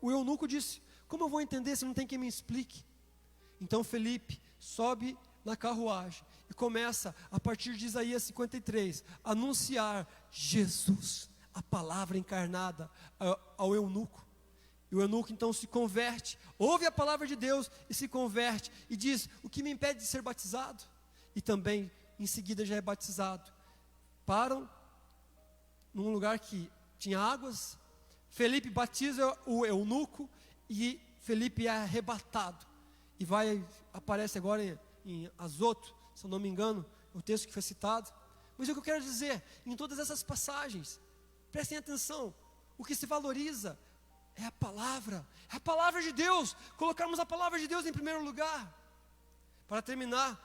O eunuco disse: como eu vou entender se não tem quem me explique? Então Felipe sobe na carruagem e começa, a partir de Isaías 53, a anunciar Jesus, a palavra encarnada, ao eunuco. E o eunuco então se converte, ouve a palavra de Deus e se converte, e diz: o que me impede de ser batizado? E também em seguida já é batizado. Param num lugar que tinha águas, Felipe batiza o eunuco, e Felipe é arrebatado, e aparece agora em Azoto, se eu não me engano, o texto que foi citado. Mas o que eu quero dizer, em todas essas passagens, prestem atenção, o que se valoriza é a palavra de Deus, colocarmos a palavra de Deus em primeiro lugar. Para terminar,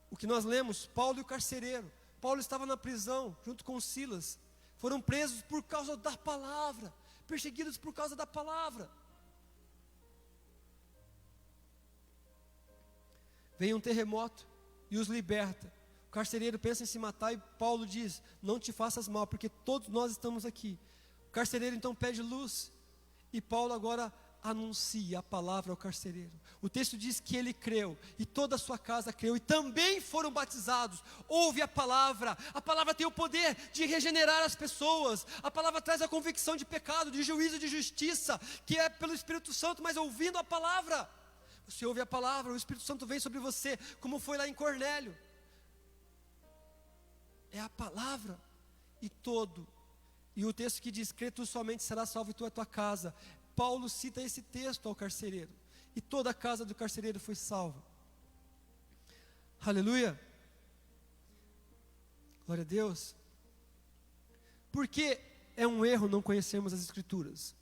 o que nós lemos, Paulo e o carcereiro. Paulo estava na prisão, junto com Silas, foram presos por causa da palavra, perseguidos por causa da palavra. Vem um terremoto e os liberta. O carcereiro pensa em se matar, e Paulo diz: não te faças mal, porque todos nós estamos aqui. O carcereiro então pede luz, e Paulo agora anuncia a palavra ao carcereiro. O texto diz que ele creu, e toda a sua casa creu, e também foram batizados. Ouve a palavra tem o poder de regenerar as pessoas. A palavra traz a convicção de pecado, de juízo, de justiça, que é pelo Espírito Santo. Mas ouvindo a palavra, você ouve a palavra, o Espírito Santo vem sobre você, como foi lá em Cornélio. É a palavra, e o texto que diz: crê tu somente, será salvo tu e a tua casa. Paulo cita esse texto ao carcereiro, e toda a casa do carcereiro foi salva. Aleluia, glória a Deus. Por que é um erro não conhecermos as Escrituras?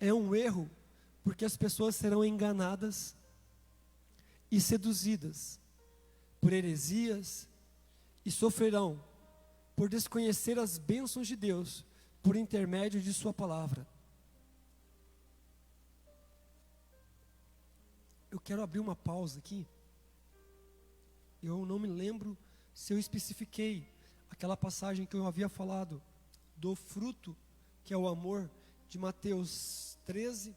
É um erro porque as pessoas serão enganadas e seduzidas por heresias, e sofrerão por desconhecer as bênçãos de Deus por intermédio de sua palavra. Eu quero abrir uma pausa aqui. Eu não me lembro se eu especifiquei aquela passagem que eu havia falado do fruto, que é o amor, de Mateus 13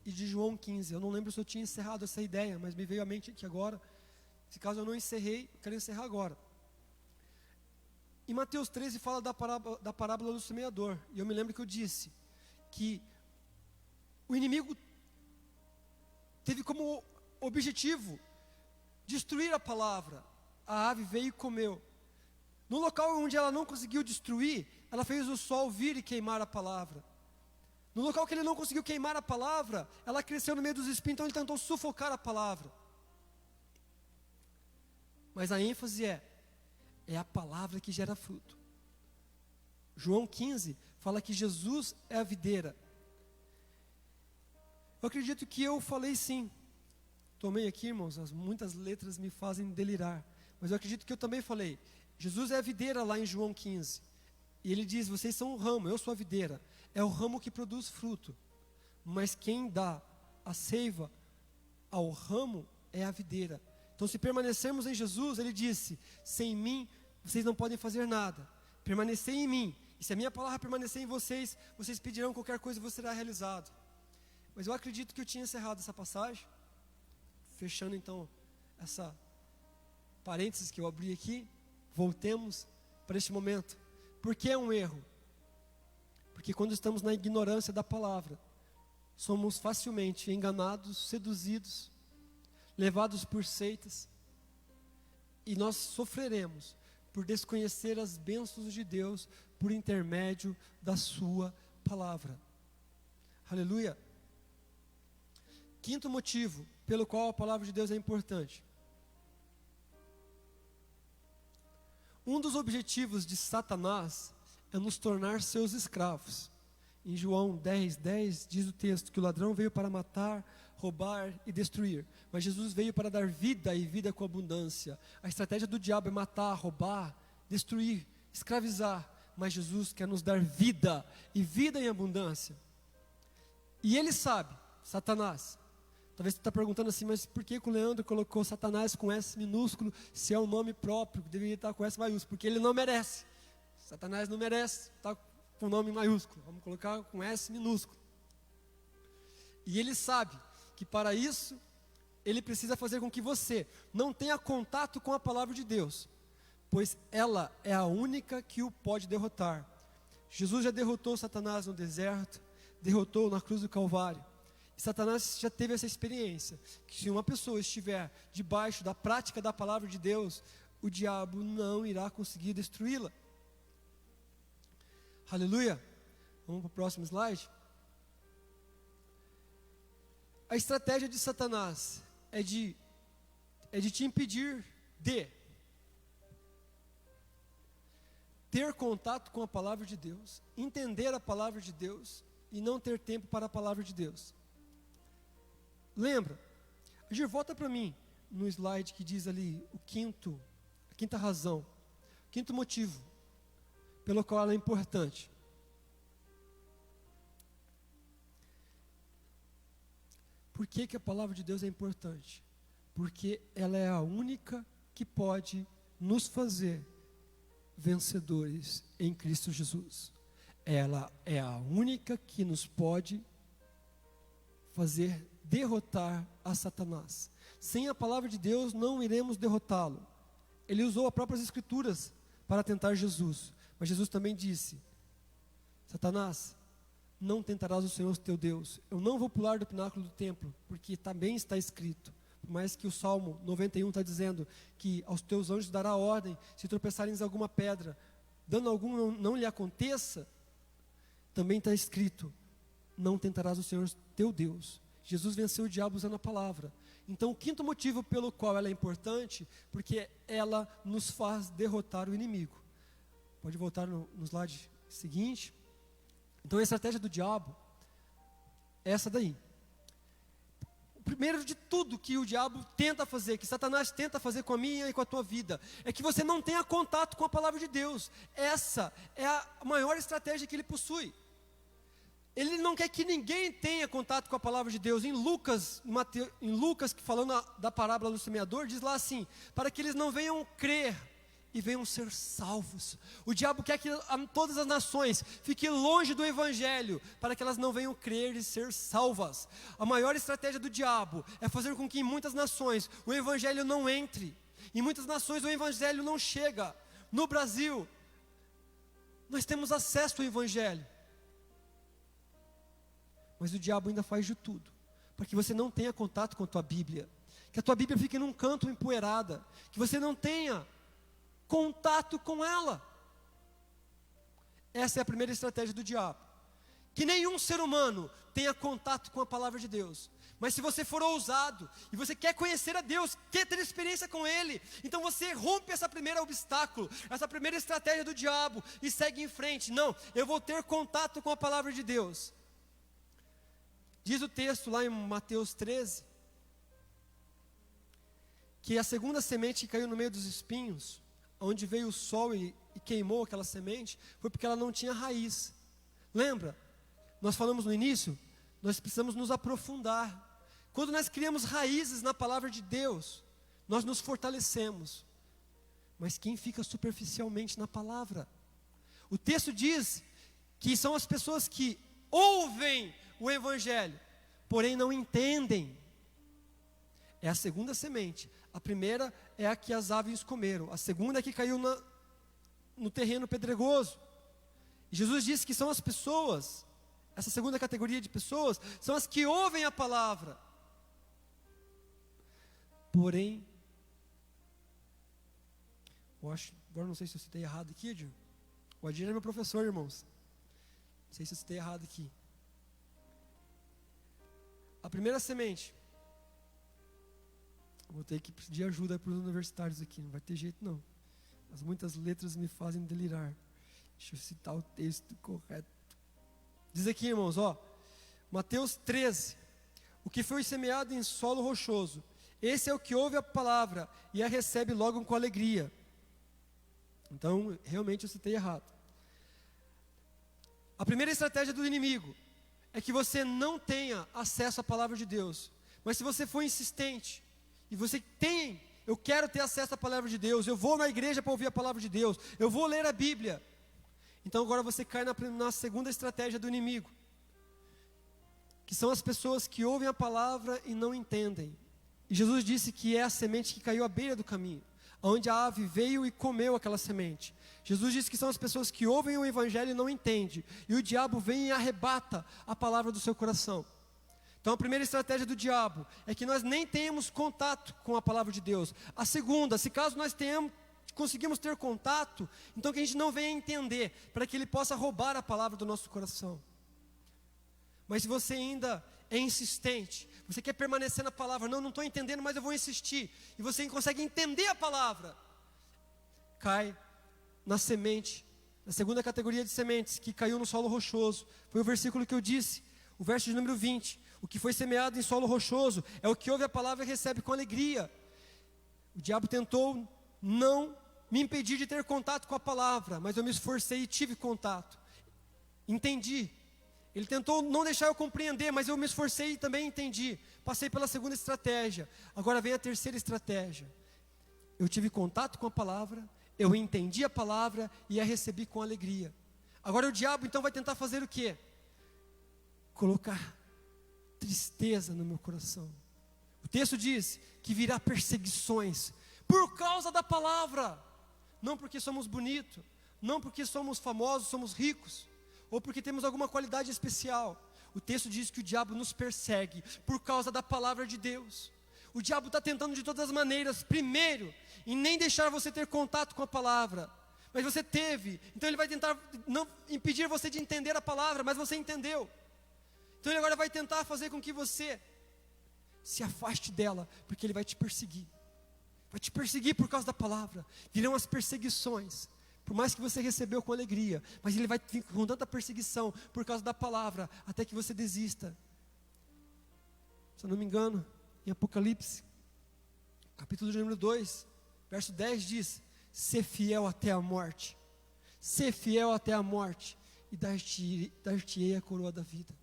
e de João 15. Eu não lembro se eu tinha encerrado essa ideia, mas me veio à mente aqui agora. Se caso eu não encerrei, eu quero encerrar agora. Em Mateus 13 fala da parábola do semeador. E eu me lembro que eu disse que o inimigo teve como objetivo destruir a palavra. A ave veio e comeu. No local onde ela não conseguiu destruir, ela fez o sol vir e queimar a palavra. No local que ele não conseguiu queimar a palavra, ela cresceu no meio dos espinhos, então ele tentou sufocar a palavra. Mas a ênfase é a palavra que gera fruto. João 15 fala que Jesus é a videira. Eu acredito que eu falei sim. Tomei aqui, irmãos, muitas letras me fazem delirar. Mas eu acredito que eu também falei. Jesus é a videira lá em João 15. E ele diz: vocês são o ramo, eu sou a videira. É o ramo que produz fruto. Mas quem dá a seiva ao ramo é a videira. Então, se permanecermos em Jesus, ele disse: sem mim vocês não podem fazer nada. Permanecei em mim, e se a minha palavra permanecer em vocês, vocês pedirão qualquer coisa e você será realizado. Mas eu acredito que eu tinha encerrado essa passagem, fechando então essa parênteses que eu abri aqui. Voltemos para este momento. Por que é um erro? Porque quando estamos na ignorância da palavra, somos facilmente enganados, seduzidos, levados por seitas, e nós sofreremos por desconhecer as bênçãos de Deus por intermédio da sua palavra. Aleluia. Quinto motivo pelo qual a palavra de Deus é importante. Um dos objetivos de Satanás é nos tornar seus escravos. Em João 10:10 diz o texto que o ladrão veio para matar, roubar e destruir, mas Jesus veio para dar vida e vida com abundância. A estratégia do diabo é matar, roubar, destruir, escravizar, mas Jesus quer nos dar vida e vida em abundância. E ele sabe, Satanás. Talvez você está perguntando assim, mas por que o Leandro colocou Satanás com S minúsculo, se é um nome próprio, que deveria estar com S maiúsculo? Porque ele não merece. Satanás não merece estar com nome maiúsculo. Vamos colocar com S minúsculo. E ele sabe que para isso, ele precisa fazer com que você não tenha contato com a palavra de Deus, pois ela é a única que o pode derrotar. Jesus já derrotou Satanás no deserto, derrotou na cruz do Calvário. E Satanás já teve essa experiência, que se uma pessoa estiver debaixo da prática da palavra de Deus, o diabo não irá conseguir destruí-la. Aleluia. Vamos para o próximo slide. A estratégia de Satanás é de te impedir de ter contato com a palavra de Deus, entender a palavra de Deus e não ter tempo para a palavra de Deus. Lembra? Agir, volta para mim no slide que diz ali a quinta razão, o quinto motivo pelo qual ela é importante. Por que a palavra de Deus é importante? Porque ela é a única que pode nos fazer vencedores em Cristo Jesus. Ela é a única que nos pode fazer derrotar a Satanás. Sem a palavra de Deus não iremos derrotá-lo. Ele usou as próprias escrituras para tentar Jesus, mas Jesus também disse: Satanás, não tentarás o Senhor teu Deus. Eu não vou pular do pináculo do templo, porque também está escrito. Por mais que o Salmo 91 está dizendo que aos teus anjos dará ordem, se tropeçarem em alguma pedra, dano algum não lhe aconteça, também está escrito: não tentarás o Senhor teu Deus. Jesus venceu o diabo usando a palavra. Então, o quinto motivo pelo qual ela é importante, porque ela nos faz derrotar o inimigo. Pode voltar no slide seguinte. Então, a estratégia do diabo é essa daí. O primeiro de tudo que o diabo tenta fazer, que Satanás tenta fazer com a minha e com a tua vida, é que você não tenha contato com a palavra de Deus. Essa é a maior estratégia que ele possui. Ele não quer que ninguém tenha contato com a palavra de Deus. Em Lucas, que falando da parábola do semeador, diz lá assim: para que eles não venham crer e venham ser salvos. O diabo quer que todas as nações fiquem longe do evangelho, para que elas não venham crer e ser salvas. A maior estratégia do diabo é fazer com que em muitas nações o evangelho não entre. Em muitas nações o evangelho não chega. No Brasil, nós temos acesso ao evangelho, mas o diabo ainda faz de tudo para que você não tenha contato com a tua Bíblia, que a tua Bíblia fique num canto empoeirada, que você não tenha contato com ela. Essa é a primeira estratégia do diabo, que nenhum ser humano tenha contato com a palavra de Deus. Mas se você for ousado e você quer conhecer a Deus, quer ter experiência com Ele, então você rompe essa primeira obstáculo, essa primeira estratégia do diabo e segue em frente. Não, eu vou ter contato com a palavra de Deus. Diz o texto lá em Mateus 13, que a segunda semente que caiu no meio dos espinhos, onde veio o sol e queimou aquela semente, foi porque ela não tinha raiz. Lembra? Nós falamos no início, nós precisamos nos aprofundar. Quando nós criamos raízes na palavra de Deus, nós nos fortalecemos. Mas quem fica superficialmente na palavra? O texto diz que são as pessoas que ouvem o evangelho, porém não entendem. É a segunda semente. A primeira é a que as aves comeram. A segunda é a que caiu no terreno pedregoso. E Jesus disse que são as pessoas, essa segunda categoria de pessoas, são as que ouvem a palavra. Porém, eu acho, agora não sei se eu citei errado aqui, Edir. O Adir é meu professor, irmãos. Não sei se eu citei errado aqui. A primeira semente. Vou ter que pedir ajuda para os universitários aqui, não vai ter jeito não. As muitas letras me fazem delirar. Deixa eu citar o texto correto. Diz aqui, irmãos, Mateus 13. O que foi semeado em solo rochoso, esse é o que ouve a palavra e a recebe logo com alegria. Então, realmente eu citei errado. A primeira estratégia do inimigo é que você não tenha acesso à palavra de Deus. Mas se você for insistente, e você eu quero ter acesso à palavra de Deus, eu vou na igreja para ouvir a palavra de Deus, eu vou ler a Bíblia. Então agora você cai na segunda estratégia do inimigo, que são as pessoas que ouvem a palavra e não entendem. E Jesus disse que é a semente que caiu à beira do caminho, onde a ave veio e comeu aquela semente. Jesus disse que são as pessoas que ouvem o evangelho e não entendem, e o diabo vem e arrebata a palavra do seu coração. Então a primeira estratégia do diabo é que nós nem tenhamos contato com a palavra de Deus. A segunda, se caso nós conseguimos ter contato, então que a gente não venha entender, para que ele possa roubar a palavra do nosso coração. Mas se você ainda é insistente, você quer permanecer na palavra, não estou entendendo, mas eu vou insistir, e você consegue entender a palavra, cai na semente, na segunda categoria de sementes, que caiu no solo rochoso. Foi o versículo que eu disse, o verso de número 20. O que foi semeado em solo rochoso é o que ouve a palavra e recebe com alegria. O diabo tentou não me impedir de ter contato com a palavra, mas eu me esforcei e tive contato. Entendi. Ele tentou não deixar eu compreender, mas eu me esforcei e também entendi. Passei pela segunda estratégia. Agora vem a terceira estratégia. Eu tive contato com a palavra, eu entendi a palavra e a recebi com alegria. Agora o diabo então vai tentar fazer o quê? Colocar tristeza no meu coração. O texto diz que virá perseguições por causa da palavra. Não porque somos bonitos, não porque somos famosos, somos ricos, ou porque temos alguma qualidade especial. O texto diz que o diabo nos persegue por causa da palavra de Deus. O diabo está tentando de todas as maneiras, primeiro, em nem deixar você ter contato com a palavra. Mas você teve, então ele vai tentar não impedir você de entender a palavra, mas você entendeu. Então ele agora vai tentar fazer com que você se afaste dela, porque ele vai te perseguir. Vai te perseguir por causa da palavra. Virão as perseguições, por mais que você recebeu com alegria, mas ele vai vir com tanta perseguição por causa da palavra, até que você desista. Se eu não me engano, em Apocalipse, capítulo número 2, verso 10 diz: "Sê fiel até a morte, sê fiel até a morte, e dar-te-ei a coroa da vida."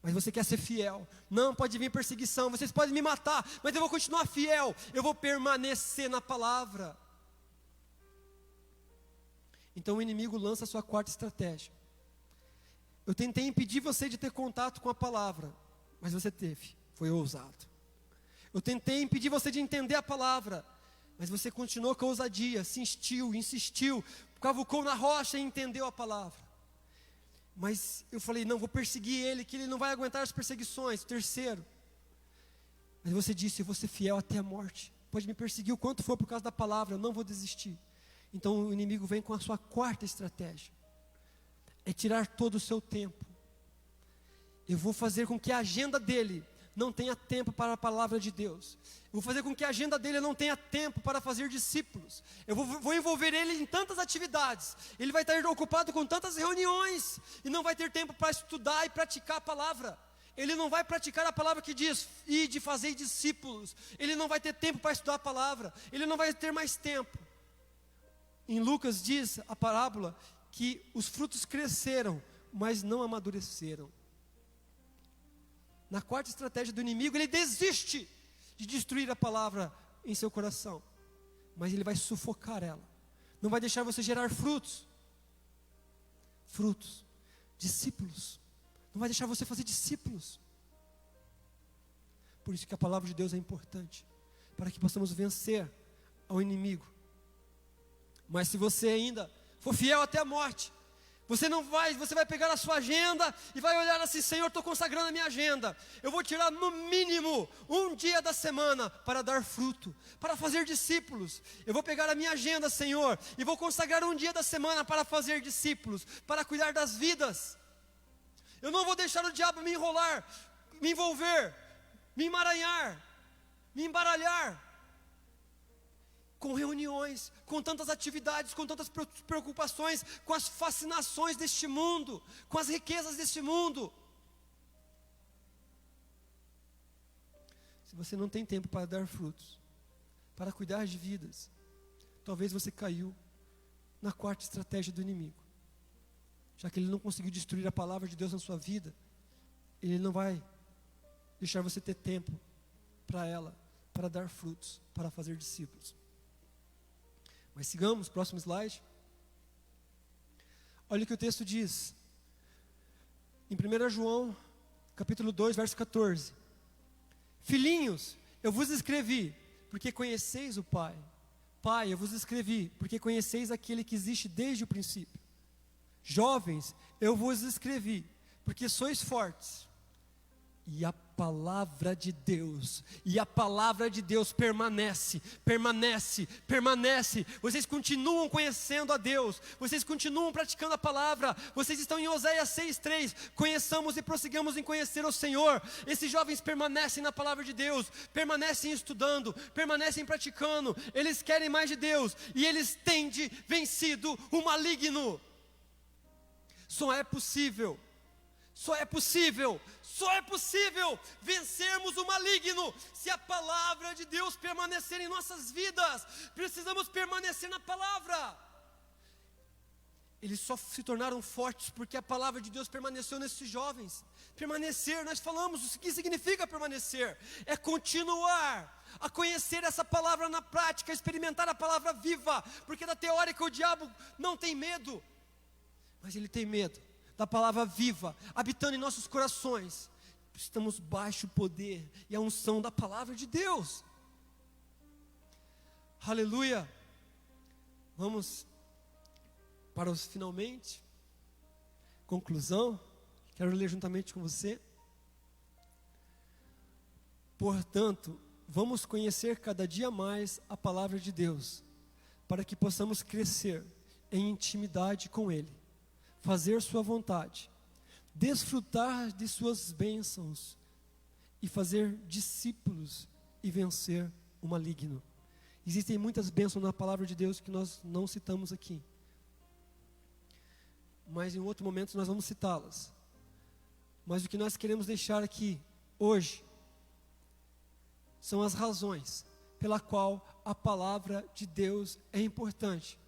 Mas você quer ser fiel. Não, pode vir perseguição, vocês podem me matar, mas eu vou continuar fiel. Eu vou permanecer na palavra. Então o inimigo lança a sua quarta estratégia. Eu tentei impedir você de ter contato com a palavra, mas você teve, foi ousado. Eu tentei impedir você de entender a palavra, mas você continuou com a ousadia, insistiu, cavucou na rocha e entendeu a palavra. Mas eu falei, não, vou perseguir ele, que ele não vai aguentar as perseguições. Terceiro, mas você disse, eu vou ser fiel até a morte. Pode me perseguir o quanto for por causa da palavra, eu não vou desistir. Então o inimigo vem com a sua quarta estratégia. É tirar todo o seu tempo. Eu vou fazer com que a agenda dele não tenha tempo para a palavra de Deus. Eu vou fazer com que a agenda dele não tenha tempo para fazer discípulos. Eu vou envolver ele em tantas atividades. Ele vai estar ocupado com tantas reuniões e não vai ter tempo para estudar e praticar a palavra. Ele não vai praticar a palavra que diz, e de fazer discípulos. Ele não vai ter tempo para estudar a palavra. Ele não vai ter mais tempo. Em Lucas diz a parábola que os frutos cresceram, mas não amadureceram. na quarta estratégia do inimigo, ele desiste de destruir a palavra em seu coração, mas ele vai sufocar ela, não vai deixar você gerar frutos, discípulos, não vai deixar você fazer discípulos. Por isso que a palavra de Deus é importante, para que possamos vencer ao inimigo. Mas se você ainda for fiel até a morte, você vai pegar a sua agenda e vai olhar assim: Senhor, estou consagrando a minha agenda, eu vou tirar no mínimo um dia da semana para dar fruto, para fazer discípulos. Eu vou pegar a minha agenda, Senhor, e vou consagrar um dia da semana para fazer discípulos, para cuidar das vidas. Eu não vou deixar o diabo me enrolar, me envolver, me emaranhar, me embaralhar com reuniões, com tantas atividades, com tantas preocupações, com as fascinações deste mundo, com as riquezas deste mundo. Se você não tem tempo para dar frutos, para cuidar de vidas, talvez você caiu na quarta estratégia do inimigo. Já que ele não conseguiu destruir a palavra de Deus na sua vida, ele não vai deixar você ter tempo para ela, para dar frutos, para fazer discípulos. Mas sigamos, próximo slide. Olha o que o texto diz. Em 1 João, capítulo 2, verso 14. Filhinhos, eu vos escrevi, porque conheceis o Pai. Pai, eu vos escrevi, porque conheceis aquele que existe desde o princípio. Jovens, eu vos escrevi, porque sois fortes. E a palavra de Deus permanece. Vocês continuam conhecendo a Deus, vocês continuam praticando a palavra. Vocês estão em Oséias 6:3, conheçamos e prossigamos em conhecer o Senhor. Esses jovens permanecem na palavra de Deus, permanecem estudando, permanecem praticando. Eles querem mais de Deus, e eles têm vencido o maligno. Só é possível vencermos o maligno se a palavra de Deus permanecer em nossas vidas. Precisamos permanecer na palavra. Eles só se tornaram fortes porque a palavra de Deus permaneceu nesses jovens. Permanecer, nós falamos o que significa permanecer: é continuar a conhecer essa palavra na prática, experimentar a palavra viva. Porque da teórica o diabo não tem medo, mas ele tem medo da palavra viva, habitando em nossos corações. Estamos baixo o poder e a unção da palavra de Deus. Aleluia. Vamos para os finalmente. Conclusão. Quero ler juntamente com você. Portanto, vamos conhecer cada dia mais a palavra de Deus, para que possamos crescer em intimidade com Ele, fazer sua vontade, desfrutar de suas bênçãos e fazer discípulos e vencer o maligno. Existem muitas bênçãos na palavra de Deus que nós não citamos aqui, mas em outro momento nós vamos citá-las. Mas o que nós queremos deixar aqui hoje são as razões pela qual a palavra de Deus é importante.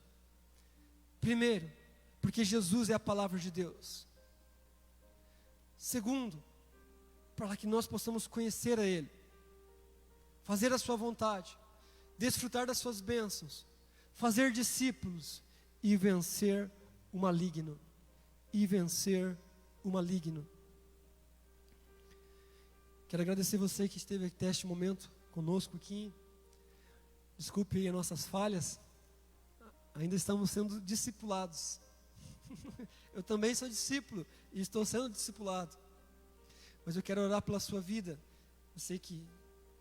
Primeiro, porque Jesus é a palavra de Deus. Segundo, para que nós possamos conhecer a Ele, fazer a sua vontade, desfrutar das suas bênçãos, fazer discípulos e vencer o maligno. Quero agradecer você que esteve até este momento conosco aqui. Desculpe aí as nossas falhas. Ainda estamos sendo discipulados. Eu também sou discípulo e estou sendo discipulado. Mas eu quero orar pela sua vida. Você que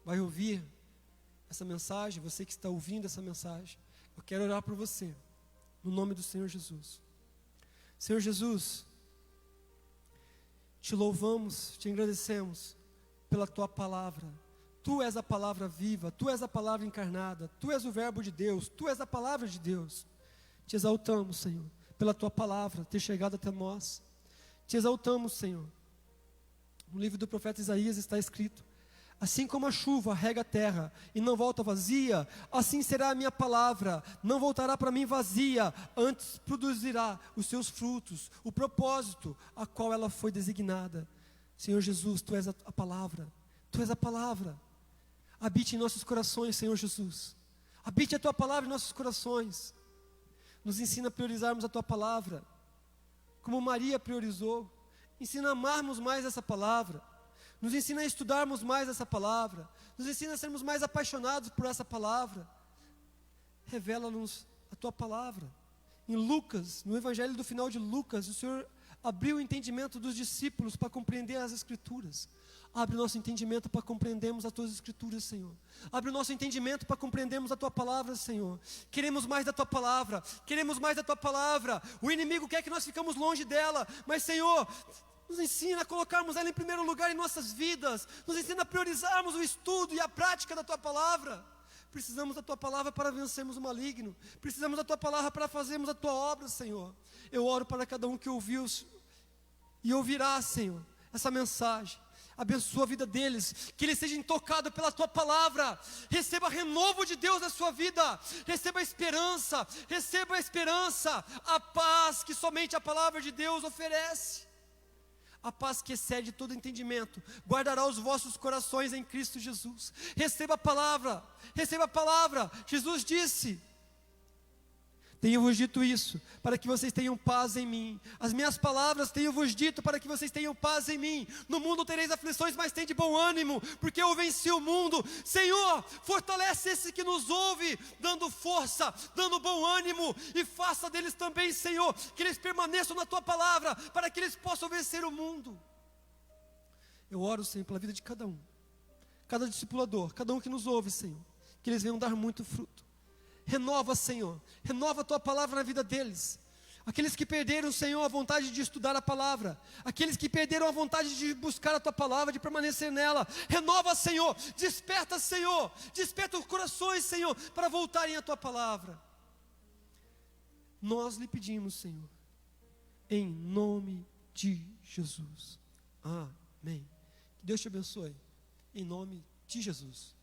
vai ouvir essa mensagem, você que está ouvindo essa mensagem, eu quero orar por você, no nome do Senhor Jesus. Senhor Jesus, te louvamos, te agradecemos pela tua palavra. Tu és a palavra viva, tu és a palavra encarnada, tu és o verbo de Deus, tu és a palavra de Deus. Te exaltamos, Senhor, pela tua palavra ter chegado até nós. Te exaltamos, Senhor. No livro do profeta Isaías está escrito: assim como a chuva rega a terra e não volta vazia, assim será a minha palavra, não voltará para mim vazia, antes produzirá os seus frutos, o propósito a qual ela foi designada. Senhor Jesus, Tu és a palavra, Tu és a palavra. Habite em nossos corações, Senhor Jesus. Habite a Tua palavra em nossos corações. Nos ensina a priorizarmos a Tua palavra, como Maria priorizou. Ensina a amarmos mais essa palavra. Nos ensina a estudarmos mais essa palavra. Nos ensina a sermos mais apaixonados por essa palavra. Revela-nos a Tua palavra. Em Lucas, no Evangelho do final de Lucas, o Senhor abriu o entendimento dos discípulos para compreender as Escrituras. Abre o nosso entendimento para compreendermos as Tuas Escrituras, Senhor. Abre o nosso entendimento para compreendermos a Tua palavra, Senhor. Queremos mais da Tua palavra. Queremos mais da Tua palavra. O inimigo quer que nós ficamos longe dela. Mas, Senhor, nos ensina a colocarmos ela em primeiro lugar em nossas vidas. Nos ensina a priorizarmos o estudo e a prática da Tua palavra. Precisamos da Tua palavra para vencermos o maligno. Precisamos da Tua palavra para fazermos a Tua obra, Senhor. Eu oro para cada um que ouviu e ouvirá, Senhor, essa mensagem. Abençoa a vida deles, que eles sejam tocados pela Tua palavra. Receba renovo de Deus na sua vida. Receba a esperança, a paz que somente a palavra de Deus oferece. A paz que excede todo entendimento guardará os vossos corações em Cristo Jesus. Receba a palavra, receba a palavra. Jesus disse: tenho-vos dito isso, para que vocês tenham paz em mim. As minhas palavras tenho-vos dito, para que vocês tenham paz em mim. No mundo tereis aflições, mas tende bom ânimo, porque eu venci o mundo. Senhor, fortalece esse que nos ouve, dando força, dando bom ânimo, e faça deles também, Senhor, que eles permaneçam na Tua palavra, para que eles possam vencer o mundo. Eu oro, Senhor, pela vida de cada um, cada discipulador, cada um que nos ouve, Senhor, que eles venham dar muito fruto. Renova, Senhor, renova a Tua palavra na vida deles. Aqueles que perderam, Senhor, a vontade de estudar a palavra, aqueles que perderam a vontade de buscar a Tua palavra, de permanecer nela, renova, Senhor, desperta, os corações, Senhor, para voltarem à Tua palavra. Nós lhe pedimos, Senhor, em nome de Jesus. Amém. Que Deus te abençoe, em nome de Jesus.